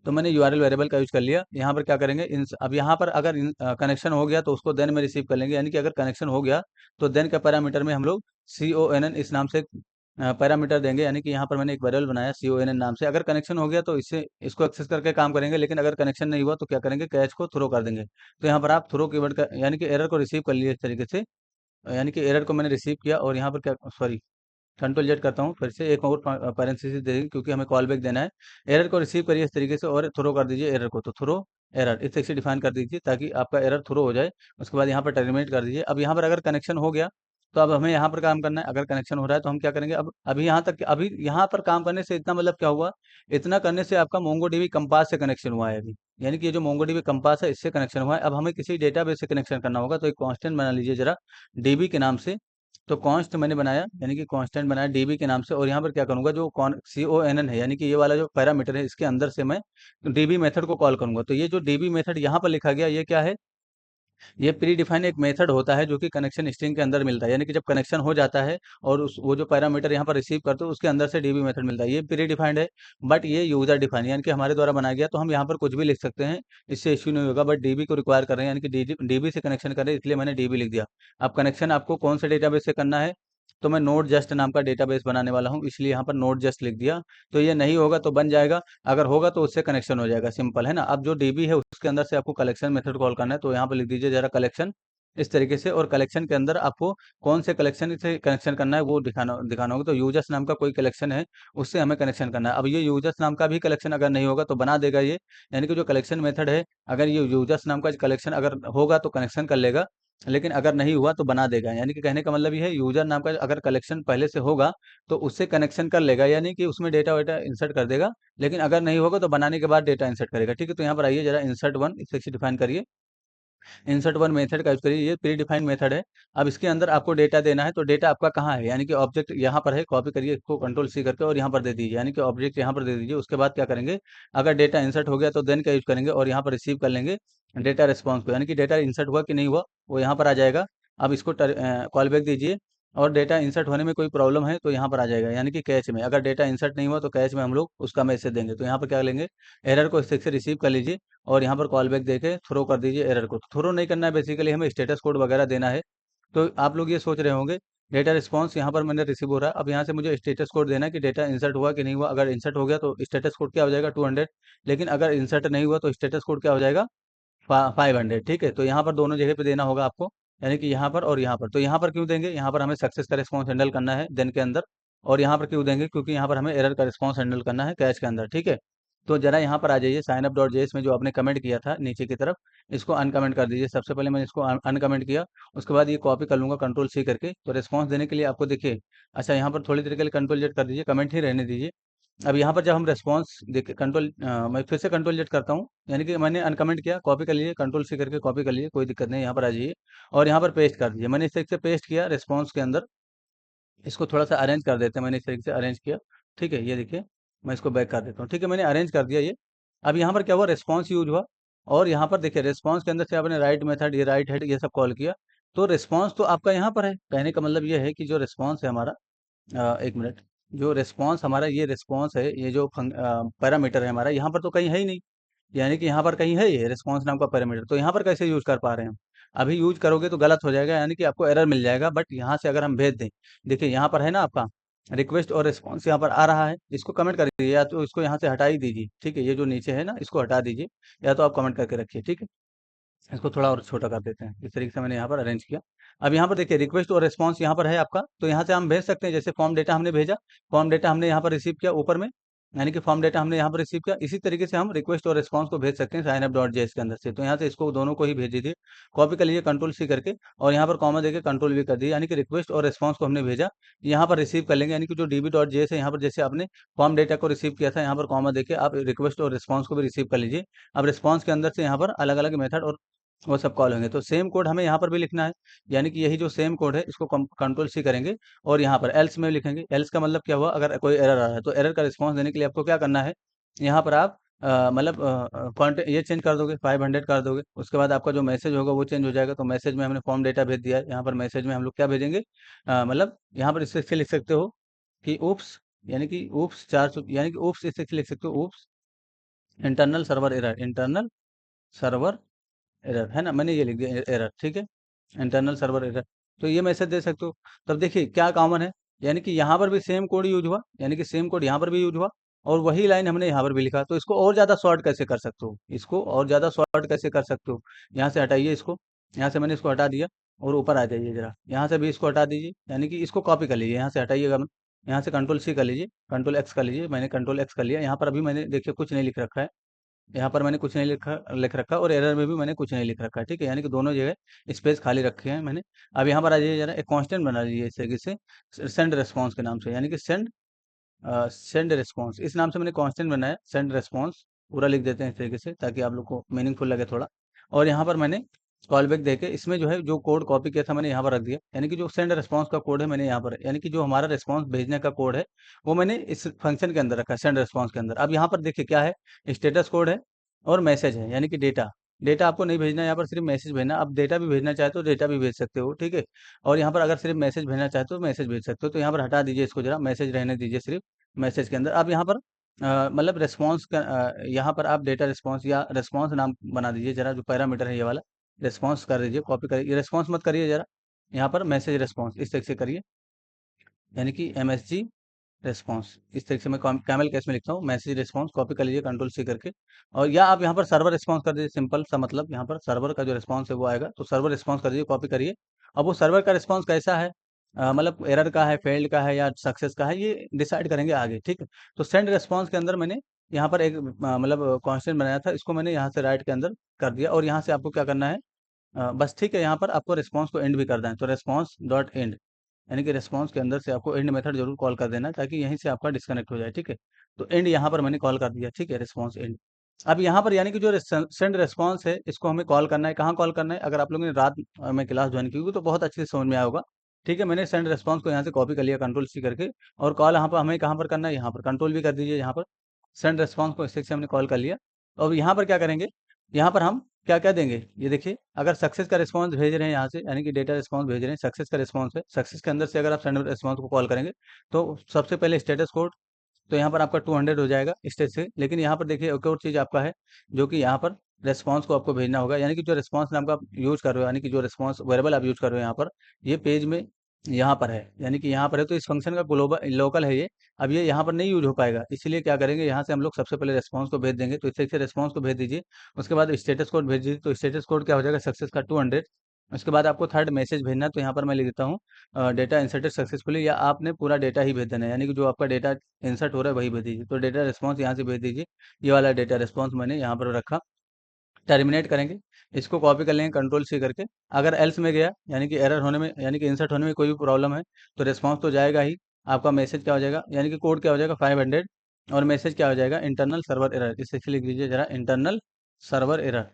तो मैंने यूआरएल वेरिएबल का यूज कर लिया। यहाँ पर क्या करेंगे, अब यहाँ पर अगर कनेक्शन हो गया तो उसको देन में रिसीव कर लेंगे, यानी कि अगर कनेक्शन हो गया तो देन के पैरामीटर में हम लोग CONN इस नाम से पैरामीटर देंगे। यानी कि यहाँ पर मैंने एक वेरिएबल बनाया CONN नाम से। अगर कनेक्शन हो गया तो इससे इसको एक्सेस करके काम करेंगे, लेकिन अगर कनेक्शन नहीं हुआ तो क्या करेंगे, कैच को थ्रो कर देंगे। तो यहाँ पर आप थ्रो कीवर्ड का, यानी कि एरर को रिसीव कर लिए इस तरीके से, यानी कि एरर को मैंने रिसीव किया। और यहाँ पर क्या, सॉरी कंट्रोल जेड करता हूँ, फिर से एक और पैरेंथेसिस दे देंगे क्योंकि हमें कॉल बैक देना है। एरर को रिसीव करिए इस तरीके से और थ्रो कर दीजिए एरर को। तो थ्रो एरर इस तरीके से डिफाइन कर दीजिए ताकि आपका एरर थ्रो हो जाए। उसके बाद यहाँ पर टर्मिनेट कर दीजिए। अब यहाँ पर अगर कनेक्शन हो गया तो अब हमें यहाँ पर काम करना है। अगर कनेक्शन हो रहा है तो हम क्या करेंगे, अब अभी यहाँ तक, अभी यहाँ पर काम करने से इतना मतलब क्या हुआ, इतना करने से आपका मोंगोडीबी कंपास से कनेक्शन हुआ है अभी। यानी कि ये जो मोंगोडीबी कंपास है इससे कनेक्शन हुआ है। अब हमें किसी डेटाबेस से कनेक्शन करना होगा, तो एक कांस्टेंट बना लीजिए जरा डीबी के नाम से। तो कॉन्स्ट मैंने बनाया, यानी कि कांस्टेंट बनाया डीबी के नाम से। और यहाँ पर क्या करूँगा, जो कॉन CONN है, यानी कि ये वाला जो पैरामीटर है इसके अंदर से मैं डीबी मेथड को कॉल करूँगा। तो ये जो डीबी मेथड यहाँ पर लिखा गया ये क्या है, ये प्री डिफाइन एक मेथड होता है जो कि कनेक्शन स्ट्रिंग के अंदर मिलता है। यानी कि जब कनेक्शन हो जाता है और उस वो जो पैरामीटर यहाँ पर रिसीव करते हो उसके अंदर से डीबी मेथड मिलता है। ये प्री डिफाइंड है, बट ये यूजर डिफाइंड, यानी कि हमारे द्वारा बनाया गया। तो हम यहाँ पर कुछ भी लिख सकते हैं, इससे इश्यू नहीं होगा। बट डीबी को रिक्वायर कर रहे हैं, यानी कि डीबी से कनेक्शन कर रहे हैं, इसलिए मैंने डीबी लिख दिया। अब कनेक्शन आपको कौन से डेटाबेस से करना है, तो मैं नोड जस्ट नाम का डेटाबेस बनाने वाला हूँ, इसलिए यहाँ पर नोड जस्ट लिख दिया। तो ये नहीं होगा तो बन जाएगा, अगर होगा तो उससे कनेक्शन हो जाएगा, सिंपल है ना। अब जो डीबी है उसके अंदर से आपको कलेक्शन मेथड कॉल करना है, तो यहाँ पर लिख दीजिए जरा कलेक्शन इस तरीके से। और कलेक्शन के अंदर आपको कौन से कलेक्शन से कनेक्शन करना है वो दिखाना दिखाना होगा। तो यूजर्स नाम का कोई कलेक्शन है उससे हमें कनेक्शन करना है। अब ये यूजर्स नाम का भी कलेक्शन अगर नहीं होगा तो बना देगा ये, यानी कि जो कलेक्शन मेथड है, अगर ये यूजर्स नाम का कलेक्शन अगर होगा तो कनेक्शन कर लेगा, लेकिन अगर नहीं हुआ तो बना देगा। यानी कि कहने का मतलब ये है, यूजर नाम का अगर कलेक्शन पहले से होगा तो उससे कनेक्शन कर लेगा, यानी कि उसमें डेटा वेटा इंसर्ट कर देगा। लेकिन अगर नहीं होगा तो बनाने के बाद डेटा इंसर्ट करेगा, ठीक है। तो यहाँ पर आइए जरा इंसर्ट वन इसे डिफाइन करिए, इंसर्ट वन मेथड का यूज करिए, ये प्री डिफाइंड मेथड है। अब इसके अंदर आपको डेटा देना है, तो डेटा आपका कहाँ है, यानी कि ऑब्जेक्ट यहाँ पर है, कॉपी करिए इसको कंट्रोल C करके और यहाँ पर दे दीजिए, यानी कि ऑब्जेक्ट यहाँ पर दे दीजिए। उसके बाद क्या करेंगे, अगर डेटा इंसर्ट हो गया तो देन का यूज करेंगे और यहाँ पर रिसीव कर लेंगे डेटा रिस्पॉन्स को, यानी कि डेटा इंसर्ट हुआ कि नहीं हुआ वो यहाँ पर आ जाएगा। अब इसको कॉल बैक दीजिए और डेटा इंसर्ट होने में कोई प्रॉब्लम है तो यहाँ पर आ जाएगा, यानी कि कैच में। अगर डेटा इंसर्ट नहीं हुआ तो कैच में हम लोग उसका मैसेज देंगे। तो यहाँ पर क्या लेंगे, एरर को स्टैक से रिसीव कर लीजिए और यहाँ पर कॉल बैक देके थ्रो कर दीजिए एरर को। थ्रो नहीं करना है, बेसिकली हमें स्टेटस कोड वगैरह देना है। तो आप लोग ये सोच रहे होंगे डेटा रिस्पॉन्स यहाँ पर मैंने रिसीव हो रहा है, अब यहाँ से मुझे स्टेटस कोड देना है कि डेटा इंसर्ट हुआ कि नहीं हुआ। अगर इंसर्ट हो गया तो स्टेटस कोड क्या हो जाएगा, 200। लेकिन अगर इंसर्ट नहीं हुआ तो स्टेटस कोड क्या हो जाएगा, 500। ठीक है, तो यहाँ पर दोनों जगह पे देना होगा आपको, यानी कि यहाँ पर और यहाँ पर। तो यहाँ पर क्यों देंगे, यहाँ पर हमें सक्सेस का रिस्पॉन्स हैंडल करना है देन के अंदर। और यहाँ पर क्यों देंगे, क्योंकि यहाँ पर हमें एरर का रिस्पॉन्स हैंडल करना है कैश के अंदर। ठीक है, तो जरा यहाँ पर आ जाइए, साइन अप डॉट जेएस में जो आपने कमेंट किया था नीचे की तरफ, इसको अनकमेंट कर दीजिए। सबसे पहले मैंने इसको अनकमेंट किया, उसके बाद ये कॉपी कर लूंगा कंट्रोल सी करके। तो रिस्पॉन्स देने के लिए आपको देखिए, अच्छा यहाँ पर थोड़ी देर के लिए कंट्रोल जेड कर दीजिए, कमेंट ही रहने दीजिए। अब यहाँ पर जब हम रेस्पॉन्स देखिए कंट्रोल, मैं फिर से कंट्रोल जेड करता हूँ, यानी कि मैंने अनकमेंट किया, कॉपी कर लीजिए, कंट्रोल सी करके कॉपी कर लीजिए, कोई दिक्कत नहीं। यहाँ पर आ जाइए और यहाँ पर पेस्ट कर दीजिए। मैंने इस तरीके से पेस्ट किया रेस्पॉन्स के अंदर। इसको थोड़ा सा अरेंज कर देते हैं, मैंने इस तरीके से अरेंज किया। ठीक है, ये देखिए, मैं इसको बैक कर देता हूँ। ठीक है, मैंने अरेंज कर दिया ये। अब यहाँ पर क्या हुआ, रेस्पॉन्स यूज हुआ। और यहाँ पर देखिए रेस्पॉन्स के अंदर से आपने राइट मेथड, ये राइट हेड, ये सब कॉल किया। तो रिस्पॉन्स तो आपका यहाँ पर है। कहने का मतलब ये है कि जो रिस्पॉन्स है हमारा, एक मिनट, जो रिस्पॉन्स हमारा, ये रिस्पॉन्स है, ये जो पैरामीटर है हमारा, यहाँ पर तो कहीं है ही नहीं। यानी कि यहाँ पर कहीं है ये रिस्पॉन्स नाम का पैरामीटर, तो यहाँ पर कैसे यूज कर पा रहे हैं हम। अभी यूज करोगे तो गलत हो जाएगा, यानी कि आपको एरर मिल जाएगा। बट यहाँ से अगर हम भेज दें, देखिए यहाँ पर है ना आपका रिक्वेस्ट और रिस्पॉन्स, यहाँ पर आ रहा है, इसको कमेंट कर दीजिए, या तो इसको यहाँ से हटा ही दीजिए। ठीक है, ये जो नीचे है ना, इसको हटा दीजिए, या तो आप कमेंट करके रखिए। ठीक है, इसको थोड़ा और छोटा कर देते हैं। इस तरीके से मैंने यहाँ पर अरेंज किया। अब यहाँ पर देखिए रिक्वेस्ट और रिस्पॉन्स यहाँ पर है आपका, तो यहाँ से हम भेज सकते हैं। जैसे फॉर्म डेटा हमने भेजा, फॉर्म डेटा हमने यहाँ पर रिसीव किया ऊपर में, यानी कि फॉर्म डेटा हमने यहाँ पर रिसीव किया। इसी तरीके से हम रिक्वेस्ट और रिस्पॉन्स को भेज सकते हैं साइन अप डॉट जेएस के अंदर से। तो यहाँ से इसको दोनों को ही भेज दीजिए, कॉपी कर लीजिए कंट्रोल सी करके, और यहाँ पर कॉमा देके कंट्रोल वी कर दीजिए। यानी कि रिक्वेस्ट और रिस्पॉन्स को हमने भेजा, यहाँ पर रिसीव कर लेंगे। यानी कि जो डीबी डॉट जेएस है, यहाँ पर जैसे आपने फॉर्म डेटा को रिसीव किया था, यहाँ पर कॉमा देके आप रिक्वेस्ट और रिस्पॉन्स को भी रिसीव कर लीजिए। अब रिस्पॉन्स के अंदर से यहाँ पर अलग अलग मेथड और वो सब कॉल होंगे। तो सेम कोड हमें यहाँ पर भी लिखना है, यानी कि यही जो सेम कोड है, इसको कंट्रोल सी करेंगे और यहाँ पर एल्स में लिखेंगे। एल्स का मतलब क्या हुआ, अगर कोई एरर आ रहा है तो एरर का रिस्पॉन्स देने के लिए आपको क्या करना है, यहाँ पर आप मतलब क्वांटिटी ये चेंज कर दोगे, 500 कर दोगे। उसके बाद आपका जो मैसेज होगा वो चेंज हो जाएगा। तो मैसेज में हमने फॉर्म डेटा भेज दिया है, यहाँ पर मैसेज में हम लोग क्या भेजेंगे, मतलब यहाँ पर इससे लिख सकते हो कि ऊप्स, यानी कि ऊप्स 400, यानी कि ऊप्स इससे लिख सकते हो, oops internal server error, internal server error है ना, मैंने ये लिख दिया एरर। ठीक है, इंटरनल सर्वर एरर, तो ये मैसेज दे सकते हो। तब देखिए क्या कॉमन है, यानी कि यहाँ पर भी सेम कोड यूज हुआ, यानी कि सेम कोड यहाँ पर भी यूज हुआ, और वही लाइन हमने यहाँ पर भी लिखा। तो इसको और ज़्यादा शॉर्ट कैसे कर सकते हो, इसको और ज़्यादा शॉर्ट कैसे कर सकते हो, यहाँ से हटाइए इसको, यहाँ से मैंने इसको हटा दिया, और ऊपर आ जाइए जरा, यहाँ से भी इसको हटा दीजिए, यानी कि इसको कॉपी कर लीजिए, यहाँ से हटाइएगा मत, यहाँ से कंट्रोल सी कर लीजिए, कंट्रोल एक्स कर लीजिए। मैंने कंट्रोल एक्स कर लिया, यहाँ पर अभी मैंने देखिए कुछ नहीं लिख रखा है, यहाँ पर मैंने कुछ नहीं लिख रखा, और एरर में भी मैंने कुछ नहीं लिख रखा है। ठीक है, यानी कि दोनों जगह स्पेस खाली रखे हैं मैंने। अब यहाँ पर आ जाइए जरा, एक कांस्टेंट बना लीजिए इस तरीके से, सेंड रेस्पॉन्स के नाम से, यानी कि सेंड रेस्पॉन्स, इस नाम से मैंने कांस्टेंट बनाया, सेंड रेस्पॉन्स पूरा लिख देते हैं इस तरीके से, ताकि आप लोग को मीनिंगफुल लगे थोड़ा। और यहाँ पर मैंने कॉल बैक देके इसमें जो है जो कोड कॉपी किया था मैंने यहाँ पर रख दिया, यानी कि जो सेंड रेस्पॉन्स का कोड है मैंने यहाँ पर, यानी कि जो हमारा रेस्पॉन्स भेजने का कोड है वो मैंने इस फंक्शन के अंदर रखा है, सेंड रेस्पॉन्स के अंदर। अब यहाँ पर देखिए क्या है, स्टेटस कोड है और मैसेज है, यानी कि डेटा। डेटा आपको नहीं भेजना है, यहाँ पर सिर्फ मैसेज भेजना। अब डेटा भी भेजना चाहे तो डेटा भी भेज सकते हो। ठीक है, और यहाँ पर अगर सिर्फ मैसेज भेजना चाहते हो तो मैसेज भेज सकते हो। तो यहाँ पर हटा दीजिए इसको, जरा मैसेज रहने दीजिए सिर्फ मैसेज के अंदर। अब यहाँ पर मतलब रिस्पॉन्स का यहाँ पर आप डेटा रिस्पॉन्स या रिस्पॉन्स नाम बना दीजिए, जरा जो पैरामीटर है ये वाला रिस्पॉन्स कर दीजिए, कॉपी करिए, रिस्पॉन्स मत करिए जरा, यहाँ पर मैसेज रिस्पॉन्स इस तरीके से करिए, यानी कि MSG रिस्पॉन्स, इस तरीके से मैं कैमल केस में लिखता हूँ, मैसेज रिस्पॉन्स, कॉपी कर लीजिए कंट्रोल सी करके। और या आप यहाँ पर सर्वर रिस्पॉन्स कर दीजिए, सिंपल सा, मतलब यहाँ पर सर्वर का जो रिस्पॉन्स है वो आएगा, तो सर्वर रिस्पॉन्स कर दीजिए, कॉपी करिए। अब वो सर्वर का रिस्पॉन्स कैसा है, मतलब एरर का है, फेल्ड का है, या सक्सेस का है, ये डिसाइड करेंगे आगे। ठीक है, तो सेंड रिस्पॉन्स के अंदर मैंने यहाँ पर एक मतलब कॉन्स्टेंट बनाया था, इसको मैंने यहाँ से राइट के अंदर कर दिया, और यहाँ से आपको क्या करना है, बस ठीक है, यहाँ पर आपको रिस्पॉन्स को एंड भी कर देना है। तो रिस्पॉन्स डॉट एंड, यानी कि रिस्पॉन्स के अंदर से आपको एंड मेथड जरूर कॉल कर देना है, ताकि यहीं से आपका डिस्कनेक्ट हो जाए। ठीक है, तो एंड यहाँ पर मैंने कॉल कर दिया। ठीक है, रिस्पॉन्स एंड। अब यहाँ पर यानी कि जो सेंड रिस्पॉन्स है, इसको हमें कॉल करना है, कहाँ कॉल करना है, अगर आप लोगों ने रात में क्लास ज्वाइन की होगी तो बहुत अच्छे से समझ में आया होगा। ठीक है, मैंने सेंड रिस्पॉन्स को यहाँ से कॉपी कर लिया कंट्रोल सी करके, और कॉल यहाँ पर हमें कहाँ पर करना है, यहाँ पर कंट्रोल भी कर दीजिए, यहाँ पर सेंड रिस्पॉन्स को इस तरीके से हमने कॉल कर लिया। अब यहाँ पर क्या करेंगे, यहाँ पर हम क्या क्या देंगे ये देखिए, अगर सक्सेस का रिस्पांस भेज रहे हैं यहाँ से, यानी कि डेटा रिस्पांस भेज रहे हैं, सक्सेस का रिस्पांस है, सक्सेस के अंदर से अगर आप सेंड रिस्पांस को कॉल करेंगे तो सबसे पहले स्टेटस कोड, तो यहाँ पर आपका 200 हो जाएगा स्टेज से। लेकिन यहाँ पर देखिए एक और चीज़ आपका है, जो कि यहाँ पर रेस्पॉन्स को आपको भेजना होगा, यानी कि जो रेस्पॉन्स नाम का आप यूज़ कर रहे हो, यानी कि जो रेस्पॉन्स वेरिएबल आप यूज़ कर रहे हो यहाँ पर, ये पेज में यहाँ पर है, यानी कि यहाँ पर है, तो इस फंक्शन का ग्लोबल लोकल है ये। अब ये यहाँ पर नहीं यूज हो पाएगा, इसलिए क्या करेंगे, यहाँ से हम लोग सबसे पहले रेस्पॉन्स को भेज देंगे, तो इस तरीके से रेस्पॉन्स को भेज दीजिए। उसके बाद स्टेटस कोड भेज दीजिए, तो स्टेटस कोड क्या हो जाएगा, सक्सेस का 200। उसके बाद आपको थर्ड मैसेज भेजना है, तो यहाँ पर मैं लिख देता हूँ डेटा इंसर्टेड सक्सेसफुली, या आपने पूरा डेटा ही भेज देना है, यानी कि जो आपका डेटा इंसर्ट हो रहा है वही भेज दीजिए। तो डेटा रिस्पांस यहाँ से भेज दीजिए, ये वाला डेटा रिस्पांस मैंने यहाँ पर रखा। टर्मिनेट करेंगे, इसको कॉपी कर लेंगे कंट्रोल सी करके। अगर एल्स में गया, यानी कि एरर होने में, यानी कि इंसर्ट होने में कोई भी प्रॉब्लम है, तो रिस्पांस तो जाएगा ही, आपका मैसेज क्या हो जाएगा, यानी कि कोड क्या हो जाएगा 500, और मैसेज क्या हो जाएगा, इंटरनल सर्वर एरर। इसे लिख दीजिए जरा, इंटरनल सर्वर एरर।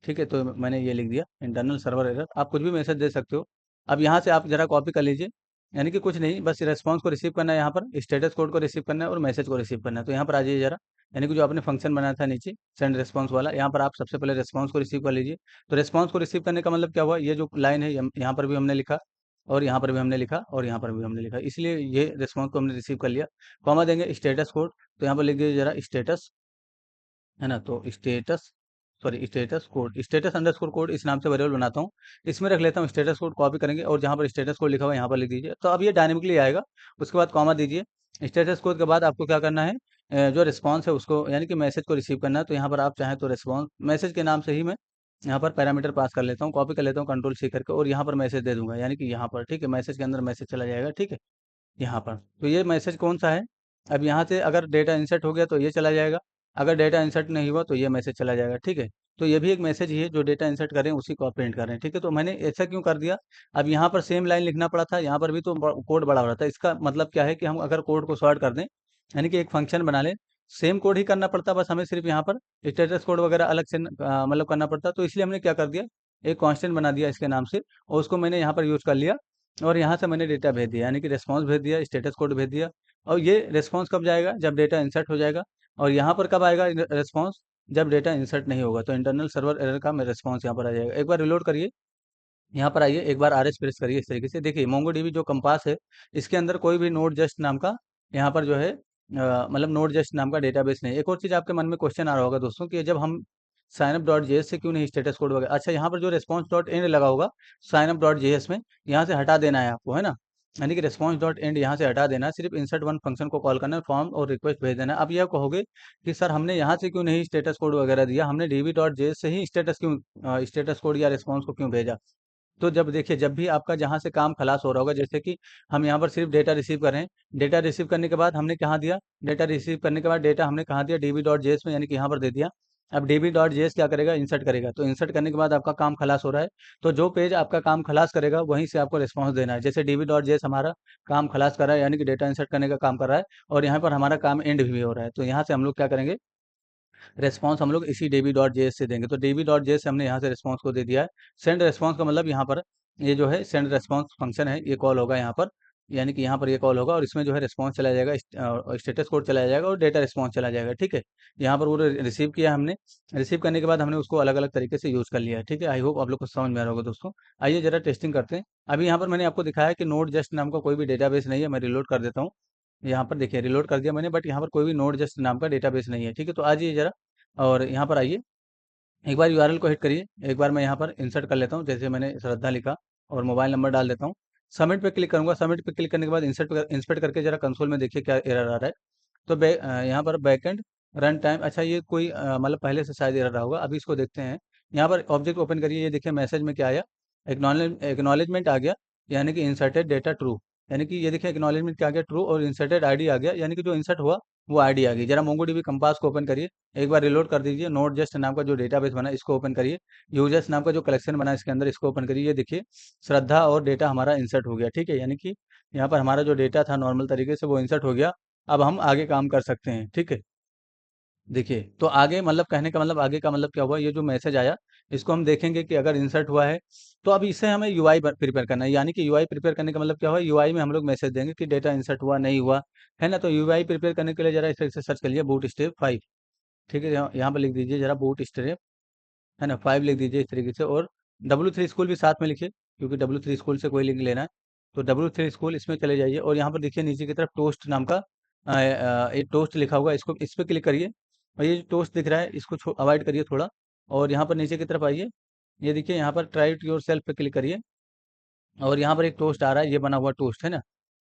ठीक है, तो मैंने ये लिख दिया इंटरनल सर्वर एरर। आप कुछ भी मैसेज दे सकते हो। अब यहाँ से आप जरा कॉपी कर लीजिए, यानी कि कुछ नहीं, बस रेस्पॉन्स को रिसीव करना है, यहाँ पर स्टेटस कोड को रिसीव करना है और मैसेज को रिसीव करना है। तो यहाँ पर आ जाइए जरा, यानी कि जो आपने फंक्शन बनाया था नीचे सेंड रेस्पॉन्स वाला, यहाँ पर आप सबसे पहले रेस्पॉन्स को रिसीव कर लीजिए। तो रेस्पॉन्स को रिसीव करने का मतलब क्या हुआ, ये जो लाइन है यहाँ पर भी हमने लिखा, और यहाँ पर भी हमने लिखा, और यहाँ पर भी हमने लिखा, इसलिए ये रेस्पॉन्स को हमने रिसीव कर लिया। कॉमा देंगे स्टेटस कोड, तो यहाँ पर लिख दीजिए जरा स्टेटस, है ना, तो status, sorry status code, status underscore code इस नाम से वेरिएबल बनाता हूँ, इसमें रख लेता हूँ स्टेटस कोड, कॉपी करेंगे और जहाँ पर स्टेटस कोड लिखा हुआ है यहाँ पर लिख दीजिए, तो अब ये डायनेमिकली आएगा। उसके बाद कॉमा दीजिए, स्टेटस कोड के बाद आपको क्या करना है, जो रिस्पॉन्स है उसको, यानी कि मैसेज को रिसीव करना है, तो यहाँ पर आप चाहें तो रिस्पॉन्स मैसेज के नाम से ही मैं यहाँ पर पैरामीटर पास कर लेता हूँ, कॉपी कर लेता हूँ कंट्रोल सी करके, और यहाँ पर मैसेज दे दूंगा, यानी कि यहाँ पर, ठीक है, मैसेज के अंदर मैसेज चला जाएगा, ठीक है, यहाँ पर। तो ये मैसेज कौन सा है, अब यहाँ से अगर डेटा इंसर्ट हो गया तो ये चला जाएगा, अगर डेटा इंसर्ट नहीं हुआ तो ये मैसेज चला जाएगा, ठीक है। तो ये भी एक मैसेज ही है, जो डेटा इंसर्ट कर रहे हैं उसी को आप प्रिंट कर रहे हैं, ठीक है। तो मैंने ऐसा क्यों कर दिया, अब यहाँ पर सेम लाइन लिखना पड़ा था, यहाँ पर भी तो कोड बड़ा हो रहा था। इसका मतलब क्या है कि हम अगर कोड को सॉर्ट कर दें, यानी कि एक फंक्शन बना लें, सेम कोड ही करना पड़ता, बस हमें सिर्फ यहाँ पर स्टेटस कोड वगैरह अलग से मतलब करना पड़ता, तो इसलिए हमने क्या कर दिया, एक कांस्टेंट बना दिया इसके नाम से, और उसको मैंने यहाँ पर यूज कर लिया, और यहाँ से मैंने डेटा भेज दिया, यानी कि रिस्पांस भेज दिया, स्टेटस कोड भेज दिया। और ये रिस्पांस कब जाएगा, जब डेटा इंसर्ट हो जाएगा। और यहाँ पर कब आएगा रिस्पांस, जब डेटा इंसर्ट नहीं होगा, तो इंटरनल सर्वर एरर का रिस्पांस यहाँ पर आ जाएगा। एक बार रिलोड करिए, यहाँ पर आइए, एक बार आर एस प्रेस करिए, इस तरीके से देखिए मोंगोडीबी जो कंपास है, इसके अंदर कोई भी नोड जस्ट नाम का यहाँ पर जो है मतलब नोड जस्ट नाम का डेटाबेस नहीं है। एक और चीज़ आपके मन में क्वेश्चन आ रहा होगा दोस्तों, कि जब हम साइनअप डॉट जेएस से क्यों नहीं स्टेटस कोड वगैरह, अच्छा यहाँ पर जो रेस्पॉन्स डॉट एंड लगा होगा साइनअप डॉट जेएस में, यहाँ से हटा देना है आपको, है ना, यानी कि रेस्पॉन्स डॉट एंड यहाँ से हटा देना है, सिर्फ इंसर्ट वन फंक्शन को कॉल करना है, फॉर्म और रिक्वेस्ट भेज देना है। अब यह कहोगे कि सर हमने यहाँ से क्यों नहीं स्टेटस कोड वगैरह दिया, हमने डीबी डॉट जेएस से ही स्टेटस क्यों स्टेटस कोड या रिस्पॉन्स को क्यों भेजा। तो जब देखिए, जब भी आपका जहाँ से काम खलास हो रहा होगा, जैसे कि हम यहाँ पर सिर्फ डेटा रिसीव कर रहे हैं, डेटा रिसीव करने के बाद हमने कहाँ दिया, डेटा रिसीव करने के बाद डेटा हमने कहाँ दिया, डीबी डॉट जेएस में, यानी कि यहाँ पर दे दिया। अब डीबी डॉट जेएस क्या करेगा, इंसर्ट करेगा, तो इंसर्ट करने के बाद आपका काम खलास हो रहा है, तो जो पेज आपका काम खलास करेगा वहीं से आपको रिस्पॉन्स देना है। जैसे डीबी डॉट जेएस हमारा काम खलास कर रहा है, यानी कि डेटा इंसर्ट करने का काम कर रहा है, और यहाँ पर हमारा काम एंड भी हो रहा है, तो यहाँ से हम लोग क्या करेंगे, रेस्पॉन्स हम लोग इसी डेबी डॉट जेएस से देंगे। तो डेबी डॉट जेएस हमने यहाँ से रेस्पॉन्स को दे दिया है। सेंड रेस्पॉन्स का मतलब यहाँ पर ये जो है सेंड रेस्पॉन्स फंक्शन है, ये कॉल होगा यहाँ पर, यानी कि यहाँ पर ये कॉल होगा, और इसमें जो है रिस्पॉन्स चला जाएगा, स्टेटस कोड चला जाएगा, और डेटा रिस्पॉन्स चला जाएगा, ठीक है। यहाँ पर वो रिसीव किया हमने, रिसीव करने के बाद हमने उसको अलग अलग तरीके से यूज़ कर लिया है, ठीक है। आई होप आप लोग को समझ में आ रहा होगा दोस्तों। आइए जरा टेस्टिंग करते हैं। अभी यहाँ पर मैंने आपको दिखाया कि नोड जस्ट नाम का कोई भी डेटाबेस नहीं है। मैं रिलोड कर देता हूँ, यहाँ पर देखिए रिलोड कर दिया मैंने, बट यहाँ पर कोई भी नोड जस्ट नाम का डेटाबेस नहीं है, ठीक है। तो आ जाइए जरा, और यहाँ पर आइए, एक बार यूआरएल को हिट करिए, एक बार मैं यहाँ पर इंसर्ट कर लेता हूँ, जैसे मैंने श्रद्धा लिखा, और मोबाइल नंबर डाल देता हूँ। सबमिट पे क्लिक करूंगा, सबमिट पे क्लिक करने के बाद इंसर्ट करके जरा कंसोल में देखिए क्या एरर आ रहा है। तो यहाँ पर बैकएंड रन टाइम, अच्छा ये कोई मतलब पहले से शायद एरर रहा होगा, अभी इसको देखते हैं। यहाँ पर ऑब्जेक्ट ओपन करिए, ये देखिए मैसेज में क्या आया, एक्नॉलेजमेंट आ गया, यानी कि इंसर्टेड डेटा ट्रू, यानी कि ये देखिए एक्नॉलेजमेंट क्या आ गया, ट्रू, और इंसर्टेड आईडी आ गया, यानी कि जो इंसर्ट हुआ वो आईडी आ गई। जरा मोंगोडीबी कंपास को ओपन करिए, एक बार रिलोड कर दीजिए, नोट जस्ट नाम का जो डेटाबेस बना इसको ओपन करिए, यूजर्स नाम का जो कलेक्शन बना इसके अंदर इसको ओपन करिए, ये देखिए श्रद्धा और डेटा हमारा इंसर्ट हो गया, ठीक है। यानी कि यहाँ पर हमारा जो डेटा था नॉर्मल तरीके से वो इंसर्ट हो गया। अब हम आगे काम कर सकते हैं, ठीक है। देखिए, तो आगे मतलब कहने का मतलब, आगे का मतलब क्या हुआ, ये जो मैसेज आया इसको हम देखेंगे कि अगर इंसर्ट हुआ है, तो अब इससे हमें यूआई प्रिपेयर करना है, यानी कि यूआई प्रिपेयर करने का मतलब क्या हुआ, यूआई में हम लोग मैसेज देंगे कि डेटा इंसर्ट हुआ नहीं हुआ, है ना। तो यूआई प्रिपेयर करने के लिए जरा इस तरह से सर्च करिए बूट स्ट्रैप 5, ठीक है। यहाँ यहाँ पर लिख दीजिए जरा बूट स्ट्रैप है ना, 5 लिख दीजिए इस तरीके से, और W3 स्कूल भी साथ में लिखिए, क्योंकि W3 स्कूल से कोई लिंक लेना है। तो W3 स्कूल इसमें चले जाइए, और यहाँ पर देखिए नीचे की तरफ टोस्ट नाम का एक टोस्ट लिखा होगा, इसको इस पे क्लिक करिए, और ये जो टोस्ट दिख रहा है इसको अवॉइड करिए थोड़ा, और यहाँ पर नीचे की तरफ आइए, ये देखिए यहाँ पर ट्राई इट योर सेल्फ पे क्लिक करिए, और यहाँ पर एक टोस्ट आ रहा है, ये बना हुआ टोस्ट है ना,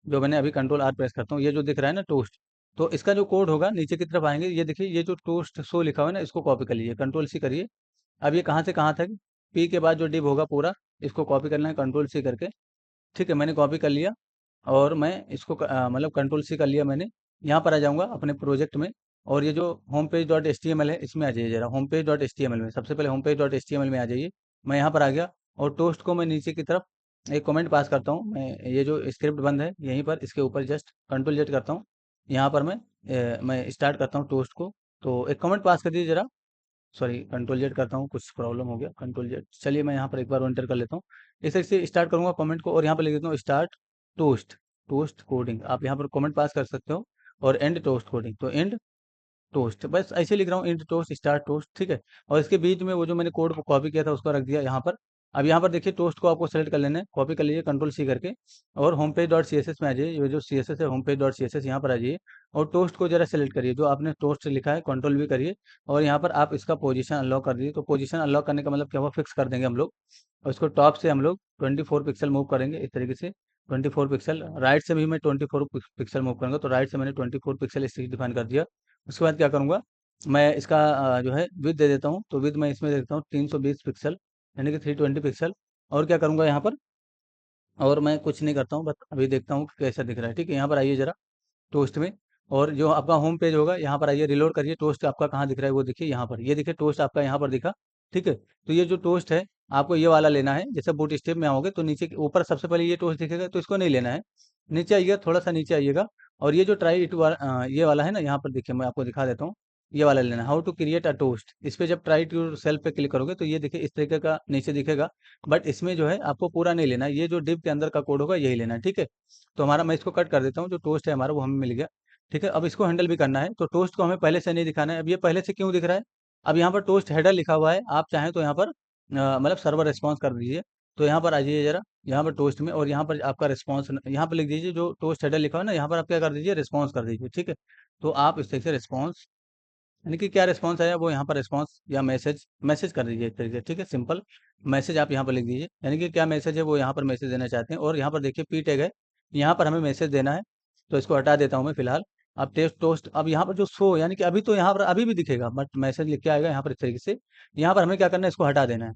जो मैंने अभी कंट्रोल R प्रेस करता हूँ, ये जो दिख रहा है ना टोस्ट, तो इसका जो कोड होगा नीचे की तरफ आएंगे, ये देखिए ये जो टोस्ट शो लिखा हुआ है ना, इसको कॉपी कर लीजिए, कंट्रोल C करिए। अब ये कहाँ से कहाँ तक, P के बाद जो डिव होगा पूरा, इसको कॉपी करना है कंट्रोल C करके। ठीक है, मैंने कॉपी कर लिया, और मैं इसको मतलब कंट्रोल C कर लिया मैंने। यहाँ पर आ जाऊँगा अपने प्रोजेक्ट में, और ये जो home page dot H T M L है, इसमें आ जाइए जरा, home page dot H T M L में, सबसे पहले home page dot H T M L में आ जाइए। मैं यहाँ पर आ गया, और टोस्ट को मैं नीचे की तरफ एक कमेंट पास करता हूँ, मैं ये जो स्क्रिप्ट बंद है यहीं पर, इसके ऊपर जस्ट कंट्रोल जेड करता हूँ, यहाँ पर मैं स्टार्ट करता हूँ टोस्ट को। तो एक कमेंट पास कर दीजिए जरा, सॉरी कंट्रोल जेड करता हूँ, कुछ प्रॉब्लम हो गया, कंट्रोल जेड, चलिए मैं यहाँ पर एक बार एंटर कर लेता हूँ। इस तरह से स्टार्ट करूँगा कमेंट को, और यहाँ पर लिख देता हूँ स्टार्ट टोस्ट, टोस्ट कोडिंग, आप यहाँ पर कमेंट पास कर सकते हो, और एंड टोस्ट कोडिंग, तो एंड टोस्ट, बस ऐसे लिख रहा हूँ, इंट टोस्ट स्टार्ट टोस्ट, ठीक है। और इसके बीच में वो जो मैंने कोड को कॉपी किया था उसको रख दिया यहाँ पर। अब यहाँ पर देखिए टोस्ट को आपको सेलेक्ट कर लेना है, कॉपी कर लीजिए कंट्रोल C करके, और home page dot C S S में आ जाइए, ये जो CSS है home page dot C S S, यहाँ पर आ जाइए, और टोस्ट को जरा सेलेक्ट करिए, जो आपने टोस्ट लिखा है कंट्रोल भी करिए, और यहाँ पर आप इसका पोजीशन अनलॉक कर दीजिए। तो पोजीशन अनलॉक करने का मतलब क्या हुआ, फिक्स कर देंगे हम लोग, और इसको टॉप से हम लोग 24 पिक्सल मूव करेंगे इस तरीके से, 24 पिक्सल, राइट से भी मैं 24 पिक्सल मूव करूँगा, तो राइट से मैंने 24 पिक्सल इस डिफाइन कर दिया। उसके बाद क्या करूँगा, मैं इसका जो है विड्थ दे देता हूँ, तो विड्थ मैं इसमें दे देता हूँ 320 पिक्सल, यानी कि 320 पिक्सल। और क्या करूँगा यहाँ पर, और मैं कुछ नहीं करता हूँ, बस अभी देखता हूँ कि कैसा दिख रहा है। ठीक है, यहाँ पर आइए जरा टोस्ट में, और जो आपका होम पेज होगा यहाँ पर आइए, रिलोड करिए, टोस्ट आपका कहाँ दिख रहा है वो देखिए यहाँ पर, ये देखिए टोस्ट आपका यहाँ पर दिखा। ठीक है, तो ये जो टोस्ट है आपको ये वाला लेना है, जैसे बूट स्टेप में आओगे तो नीचे के ऊपर सबसे पहले ये टोस्ट दिखेगा, तो इसको नहीं लेना है, नीचे आइएगा, थोड़ा सा नीचे आइएगा, और ये जो ट्राई इट वाला ये वाला है ना, यहाँ पर देखिए मैं आपको दिखा देता हूँ, ये वाला लेना है, how to create a toast, इस पे जब ट्राई टू सेल्फ पे क्लिक करोगे तो ये देखिए इस तरीके का नीचे दिखेगा, बट इसमें जो है आपको पूरा नहीं लेना है, ये जो डिव के अंदर का कोड होगा यही लेना है। ठीक है, तो हमारा, मैं इसको कट कर देता हूँ, जो टोस्ट है हमारा वो हमें मिल गया। ठीक है, अब इसको हैंडल भी करना है, तो टोस्ट को हमें पहले से नहीं दिखाना है, अब ये पहले से क्यों दिख रहा है, अब यहाँ पर टोस्ट हेडर लिखा हुआ है, आप चाहें तो यहाँ पर मतलब सर्वर रिस्पॉन्स कर दीजिए, तो यहाँ पर आ जाइए जरा, यहाँ पर टोस्ट में, और यहाँ पर आपका रिस्पॉन्स यहाँ पर लिख दीजिए, जो टोस्ट हेडर लिखा हुआ है ना, यहाँ पर आप क्या कर दीजिए, रिस्पॉन्स कर दीजिए। ठीक है, तो आप इस तरीके से रिस्पॉन्स, यानी कि क्या रिस्पॉन्स आया वो यहाँ पर रिस्पॉन्स या मैसेज मैसेज कर दीजिए इस तरीके से। ठीक है, सिंपल मैसेज आप यहाँ पर लिख दीजिए, यानी कि क्या मैसेज है वो यहाँ पर मैसेज देना चाहते हैं, और यहाँ पर देखिए पी टैग है, यहाँ पर हमें मैसेज देना है, तो इसको हटा देता हूँ मैं फिलहाल। अब टेस्ट टोस्ट, अब यहाँ पर जो शो, यानी कि अभी तो यहाँ पर अभी भी दिखेगा, बट मैसेज लिख के आएगा यहाँ पर इस तरीके से, यहाँ पर हमें क्या करना है, इसको हटा देना है,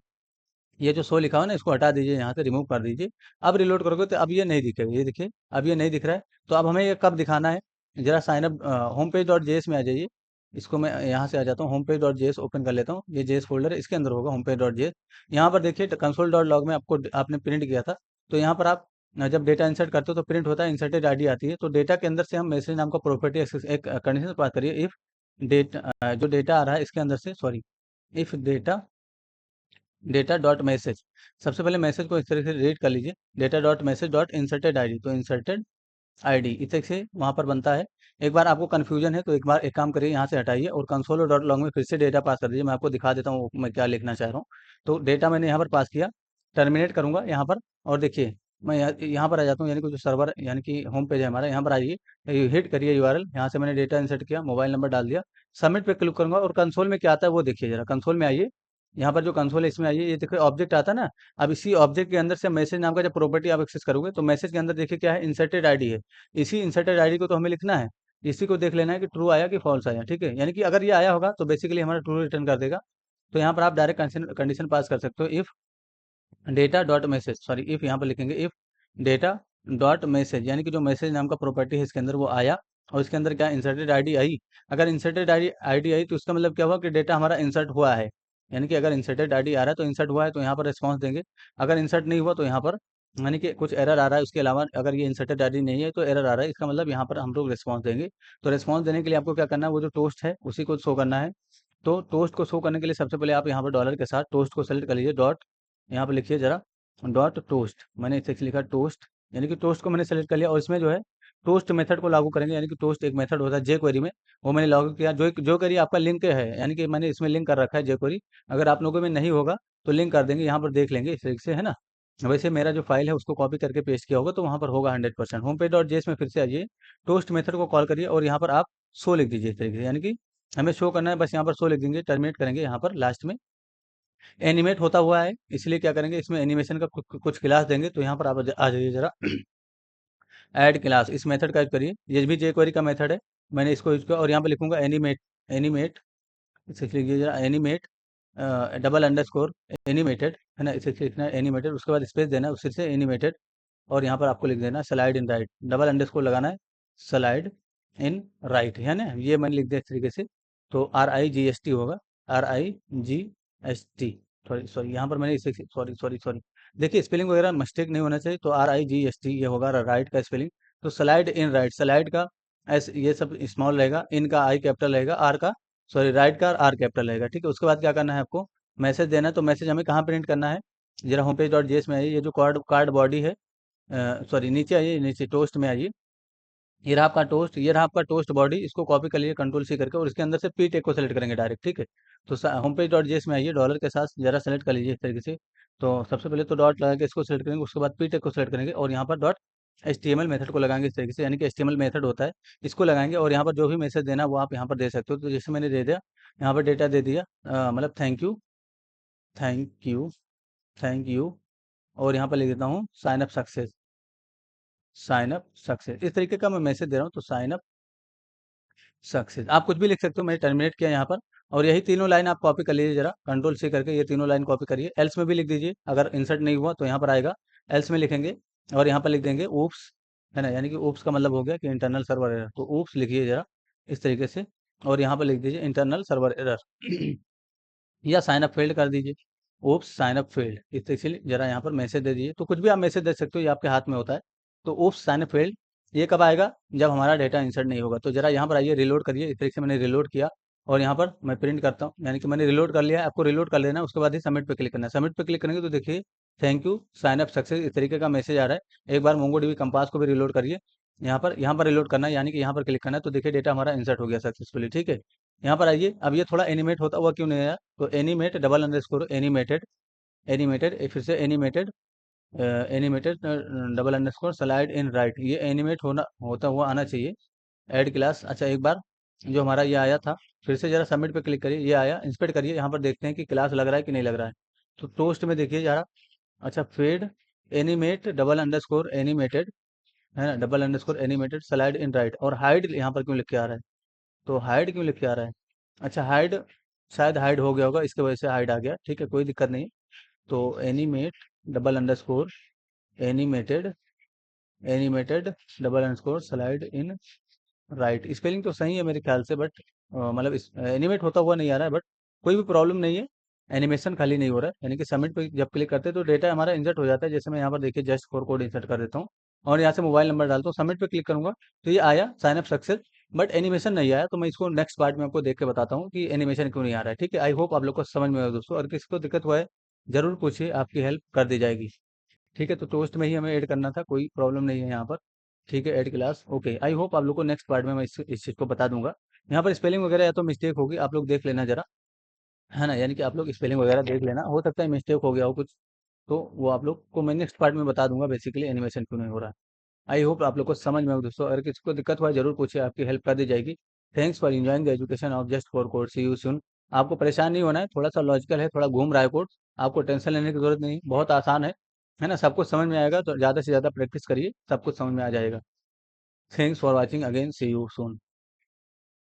ये जो शो लिखा हुआ है ना इसको हटा दीजिए, यहाँ से रिमूव कर दीजिए। अब रिलोड करोगे तो अब ये नहीं दिखेगा, ये देखिए अब ये नहीं दिख रहा है, तो अब हमें ये कब दिखाना है, जरा sign up home page dot JS में आ जाइए, इसको मैं यहाँ से आ जाता हूँ, home page dot JS open कर लेता हूँ, ये जेएस फोल्डर है, इसके अंदर होगा होम पेज डॉट जेएस। यहाँ पर देखिए कंसोल डॉट लॉग में आपको आपने प्रिंट किया था, तो यहाँ पर आप जब डेटा इंसर्ट करते हो तो प्रिंट होता है, इंसर्टेड आईडी आती है, तो डेटा के अंदर से हम मैसेज नाम का प्रॉपर्टी एक कंडीशन पास करिए, इफ डेटा जो डेटा आ रहा है इसके अंदर से, sorry, if data data dot message, सबसे पहले मैसेज को इस तरह से रीड कर लीजिए, data dot message dot inserted ID, तो इंसर्टेड आईडी इस तरह से वहाँ पर बनता है। एक बार आपको कन्फ्यूजन है तो एक बार एक काम करिए, यहाँ से हटाइए, और कंसोल डॉट लॉग में फिर से डेटा पास कर दीजिए, मैं आपको दिखा देता हूँ मैं क्या लिखना चाह रहा हूँ। तो डेटा मैंने यहाँ पर पास किया, टर्मिनेट करूँगा यहाँ पर, और देखिए मैं यहाँ पर आ जाता हूँ, यानी कि जो सर्वर यानी कि होम पेज है हमारा, यहाँ पर आइए, हिट करिए यूआरएल, यहाँ से मैंने डेटा इंसर्ट किया, मोबाइल नंबर डाल दिया, सबमिट पे क्लिक करूंगा, और कंसोल में क्या आता है वो देखिए जरा, कंसोल में आइए, यहाँ पर जो कंसोल है इसमें आइए, ये देखिए ऑब्जेक्ट आता है ना, अब इसी ऑब्जेक्ट के अंदर से मैसेज नाम का जब प्रॉपर्टी आप एक्सेस करोगे तो मैसेज के अंदर देखिए क्या है, इंसर्टेड आईडी है, इसी इंसर्टेड आईडी को तो हमें लिखना है, इसी को देख लेना है कि ट्रू आया कि फॉल्स आया। ठीक है, यानी कि अगर ये आया होगा तो बेसिकली हमारा ट्रू रिटर्न कर देगा, तो यहाँ पर आप डायरेक्ट कंडीशन पास कर सकते हो, if data dot message, sorry if यहाँ पर लिखेंगे इफ डेटा डॉट मैसेज, यानी कि जो मैसेज नाम का प्रॉपर्टी है इसके अंदर वो आया, और इसके अंदर क्या इंसर्टेड आईडी आई, अगर इंसर्टेड आईडी आई तो इसका मतलब क्या हुआ कि डेटा हमारा इंसर्ट हुआ है, यानी कि अगर इंसर्टेड आईडी आ रहा है तो इंसर्ट हुआ है, तो यहाँ पर रिस्पॉन्स देंगे, अगर इंसर्ट नहीं हुआ तो यहाँ पर यानी कि कुछ एरर आ रहा है, उसके अलावा अगर ये इंसर्टेड आईडी नहीं है तो एरर आ रहा है, इसका मतलब यहाँ पर हम लोग रिस्पॉन्स देंगे। तो रिस्पॉन्स देने के लिए आपको क्या करना है, वो जो टोस्ट है उसी को शो करना है, तो टोस्ट को शो करने के लिए सबसे पहले आप यहाँ पर डॉलर के साथ टोस्ट को सेलेक्ट कर लीजिए, डॉट यहाँ पर लिखिए जरा, डॉट टोस्ट, मैंने इसे लिखा टोस्ट, यानी कि टोस्ट को मैंने सेलेक्ट कर लिया, और इसमें जो है टोस्ट मेथड को लागू करेंगे, यानी कि टोस्ट एक मेथड होता है जे क्वेरी में, वो मैंने लागू किया। जो जो क्वेरी आपका लिंक है, यानी कि मैंने इसमें लिंक कर रखा है जे क्वेरी, अगर आप लोगों में नहीं होगा तो लिंक कर देंगे, यहाँ पर देख लेंगे इस तरीके से, है ना। वैसे मेरा जो फाइल है उसको कॉपी करके पेस्ट किया होगा तो वहाँ पर होगा 100%। होम पेज डॉट जेएस में फिर से आइए, टोस्ट मेथड को कॉल करिए और यहाँ पर आप शो लिख दीजिए इस तरीके से, यानी कि हमें शो करना है, बस यहाँ पर शो लिख देंगे, टर्मिनेट करेंगे यहाँ पर लास्ट में। एनिमेट होता हुआ है, इसलिए क्या करेंगे, इसमें एनिमेशन का कुछ क्लास देंगे, तो यहाँ पर आप आ जाइए जरा। ऐड क्लास, इस मेथड का यूज करिए, ये भी jQuery का मेथड है, मैंने इसको यूज किया और यहाँ पे लिखूंगा एनिमेट। एनिमेट, इसे लिखिए जरा, एनिमेट डबल अंडरस्कोर एनिमेटेड, है ना, इसे लिखना है एनिमेटेड, उसके बाद स्पेस देना है, उससे से एनिमेटेड, और यहाँ पर आपको लिख देना है slide in right, double underscore लगाना है, स्लाइड इन राइट, है ना, ये मैंने लिख दिया इस तरीके से। तो RIGST होगा, RIGST, सॉरी सॉरी, यहाँ पर मैंने इसे, सॉरी सॉरी सॉरी, देखिए स्पेलिंग वगैरह मिस्टेक नहीं होना चाहिए, तो RIGST ये होगा राइट का स्पेलिंग। तो स्लाइड इन राइट, स्लाइड का एस ये सब स्मॉल रहेगा, इन का आई कैपिटल रहेगा, आर का, सॉरी राइट का आर कैपिटल रहेगा, ठीक है। उसके बाद क्या करना है आपको, मैसेज देना है, तो मैसेज हमें कहाँ प्रिंट करना है, जरा होम पेज डॉट जेएस में आइए, ये जो कार्ड कार्ड बॉडी है, सॉरी नीचे आइए, नीचे टोस्ट में आइए, ये रहा आपका टोस्ट, ये रहा आपका टोस्ट बॉडी, इसको कॉपी कर लीजिए कंट्रोल सी करके, और इसके अंदर से पी टेक को सेलेक्ट करेंगे डायरेक्ट, ठीक है। तो होम पेज डॉट जेएस में आइए, डॉलर के साथ जरा सेलेक्ट कर लीजिए इस तरीके से। तो सबसे पहले तो डॉट लगा के इसको सेलेक्ट करेंगे, उसके बाद पी टेक को सेलेक्ट करेंगे और यहाँ पर डॉट HTML मेथड को लगाएंगे इस तरीके से, यानी कि HTML मेथड होता है, इसको लगाएंगे और यहाँ पर जो भी मैसेज देना है वो आप यहाँ पर दे सकते हो। तो जैसे मैंने दे दिया, यहाँ पर डेटा दे दिया, मतलब thank you, thank you, thank you, और यहाँ पर लिख देता हूँ sign up success, sign up success, इस तरीके का मैं मैसेज दे रहा हूँ, तो साइन अप सक्सेस, आप कुछ भी लिख सकते हो, मैंने टर्मिनेट किया यहाँ पर। और यही तीनों लाइन आप कॉपी कर लीजिए जरा, कंट्रोल सी करके ये तीनों लाइन कॉपी करिए, एल्स में भी लिख दीजिए, अगर इंसर्ट नहीं हुआ तो यहाँ पर आएगा, एल्स में लिखेंगे और यहाँ पर लिख देंगे ऊप्स, है ना, यानी कि ऊप्स का मतलब हो गया कि इंटरनल सर्वर एरर, तो ऊप्स लिखिए जरा इस तरीके से, और यहाँ पर लिख दीजिए इंटरनल सर्वर एरर या साइन अप फेल्ड कर दीजिए, ओप्स साइन अप फेल्ड, इस तरीके से जरा यहाँ पर मैसेज दे दीजिए, तो कुछ भी आप मैसेज दे सकते हो, ये आपके हाथ में होता है। तो ओप्स साइन अप फेल्ड, ये कब आएगा, जब हमारा डेटा इंसर्ट नहीं होगा। तो जरा यहाँ पर आइए, रिलोड करिए, इस तरीके से मैंने रिलोड किया और यहाँ पर मैं प्रिंट करता हूँ, यानी कि मैंने रिलोड कर लिया है, आपको रिलोड कर लेना है, उसके बाद ही सबमिट पे क्लिक करना है। सबमिट पे क्लिक करेंगे तो देखिए thank you sign up success, इस तरीके का मैसेज आ रहा है। एक बार मोंगोडीबी कंपास को भी रिलोड करिए, यहाँ पर रिलोड करना है, यानी कि यहाँ पर क्लिक करना है, तो देखिए डेटा हमारा इंसर्ट हो गया सक्सेसफुली, ठीक है। यहाँ पर आइए, अब ये थोड़ा एनिमेट होता हुआ क्यों नहीं आया, तो animate double underscore animated, animated फिर से animated, animated double underscore slide in right, ये एनिमेट होना होता हुआ आना चाहिए। ऐड क्लास, अच्छा एक बार जो हमारा ये आया था, फिर से जरा सबमिट पे क्लिक करिए, ये आया, इंस्पेक्ट करिए, यहाँ पर देखते हैं कि क्लास लग रहा है कि नहीं लग रहा है। तो टोस्ट में देखिए जरा, अच्छा fade animate double underscore animated, है ना, double underscore animated slide in right, और हाइड यहाँ पर क्यों लिख के आ रहा है, तो हाइड क्यों लिख के आ रहा है, अच्छा हाइड, शायद हाइड हो गया होगा, इसके वजह से हाइड आ गया, ठीक है, कोई दिक्कत नहीं। तो animate double underscore animated, animated double underscore slide in right, spelling तो सही है मेरे ख्याल से, बट मतलब एनिमेट होता हुआ नहीं आ रहा है, बट कोई भी प्रॉब्लम नहीं है, एनिमेशन खाली नहीं हो रहा है, यानी कि सबमिट पे जब क्लिक करते हैं तो डेटा हमारा इंसर्ट हो जाता है। जैसे मैं यहाँ पर देखिए जस्ट फॉर कोड इंसर्ट कर देता हूँ और यहाँ से मोबाइल नंबर डालता हूँ, सबमिट पे क्लिक करूंगा तो ये आया sign up success, but animation नहीं आया। तो मैं इसको नेक्स्ट पार्ट में आपको देख के बताता हूँ कि एनिमेशन क्यों नहीं आ रहा है, ठीक है। आई होप आप लोग को समझ में आया दोस्तों, और किसी को दिक्कत हुआ है जरूर पूछिए, आपकी हेल्प कर दी जाएगी, ठीक है। तो टोस्ट में ही हमें ऐड करना था, कोई प्रॉब्लम नहीं है यहाँ पर, ठीक है। Add class, okay, I hope आप लोग को नेक्स्ट पार्ट में मैं इस चीज़ को बता दूंगा। यहाँ पर स्पेलिंग वगैरह या तो मिस्टेक होगी, आप लोग देख लेना जरा, है ना, यानी कि आप लोग स्पेलिंग वगैरह देख लेना, हो सकता है मिस्टेक हो गया हो कुछ, तो वो आप लोग को मैं नेक्स्ट पार्ट में बता दूंगा बेसिकली एनिमेशन क्यों नहीं हो रहा है। आई होप आप लोग को समझ में आए दोस्तों, अगर किसी को दिक्कत हुआ है जरूर पूछिए, आपकी हेल्प कर दी जाएगी। Thanks for enjoying the education of Just for Code, see you soon. आपको परेशान नहीं होना है, थोड़ा सा लॉजिकल है, थोड़ा घूम रहा है कोड, आपको टेंशन लेने की जरूरत नहीं, बहुत आसान है ना, सब कुछ समझ में आएगा, तो ज़्यादा से ज़्यादा प्रैक्टिस करिए, सब कुछ समझ में आ जाएगा। Thanks for watching again, see you soon.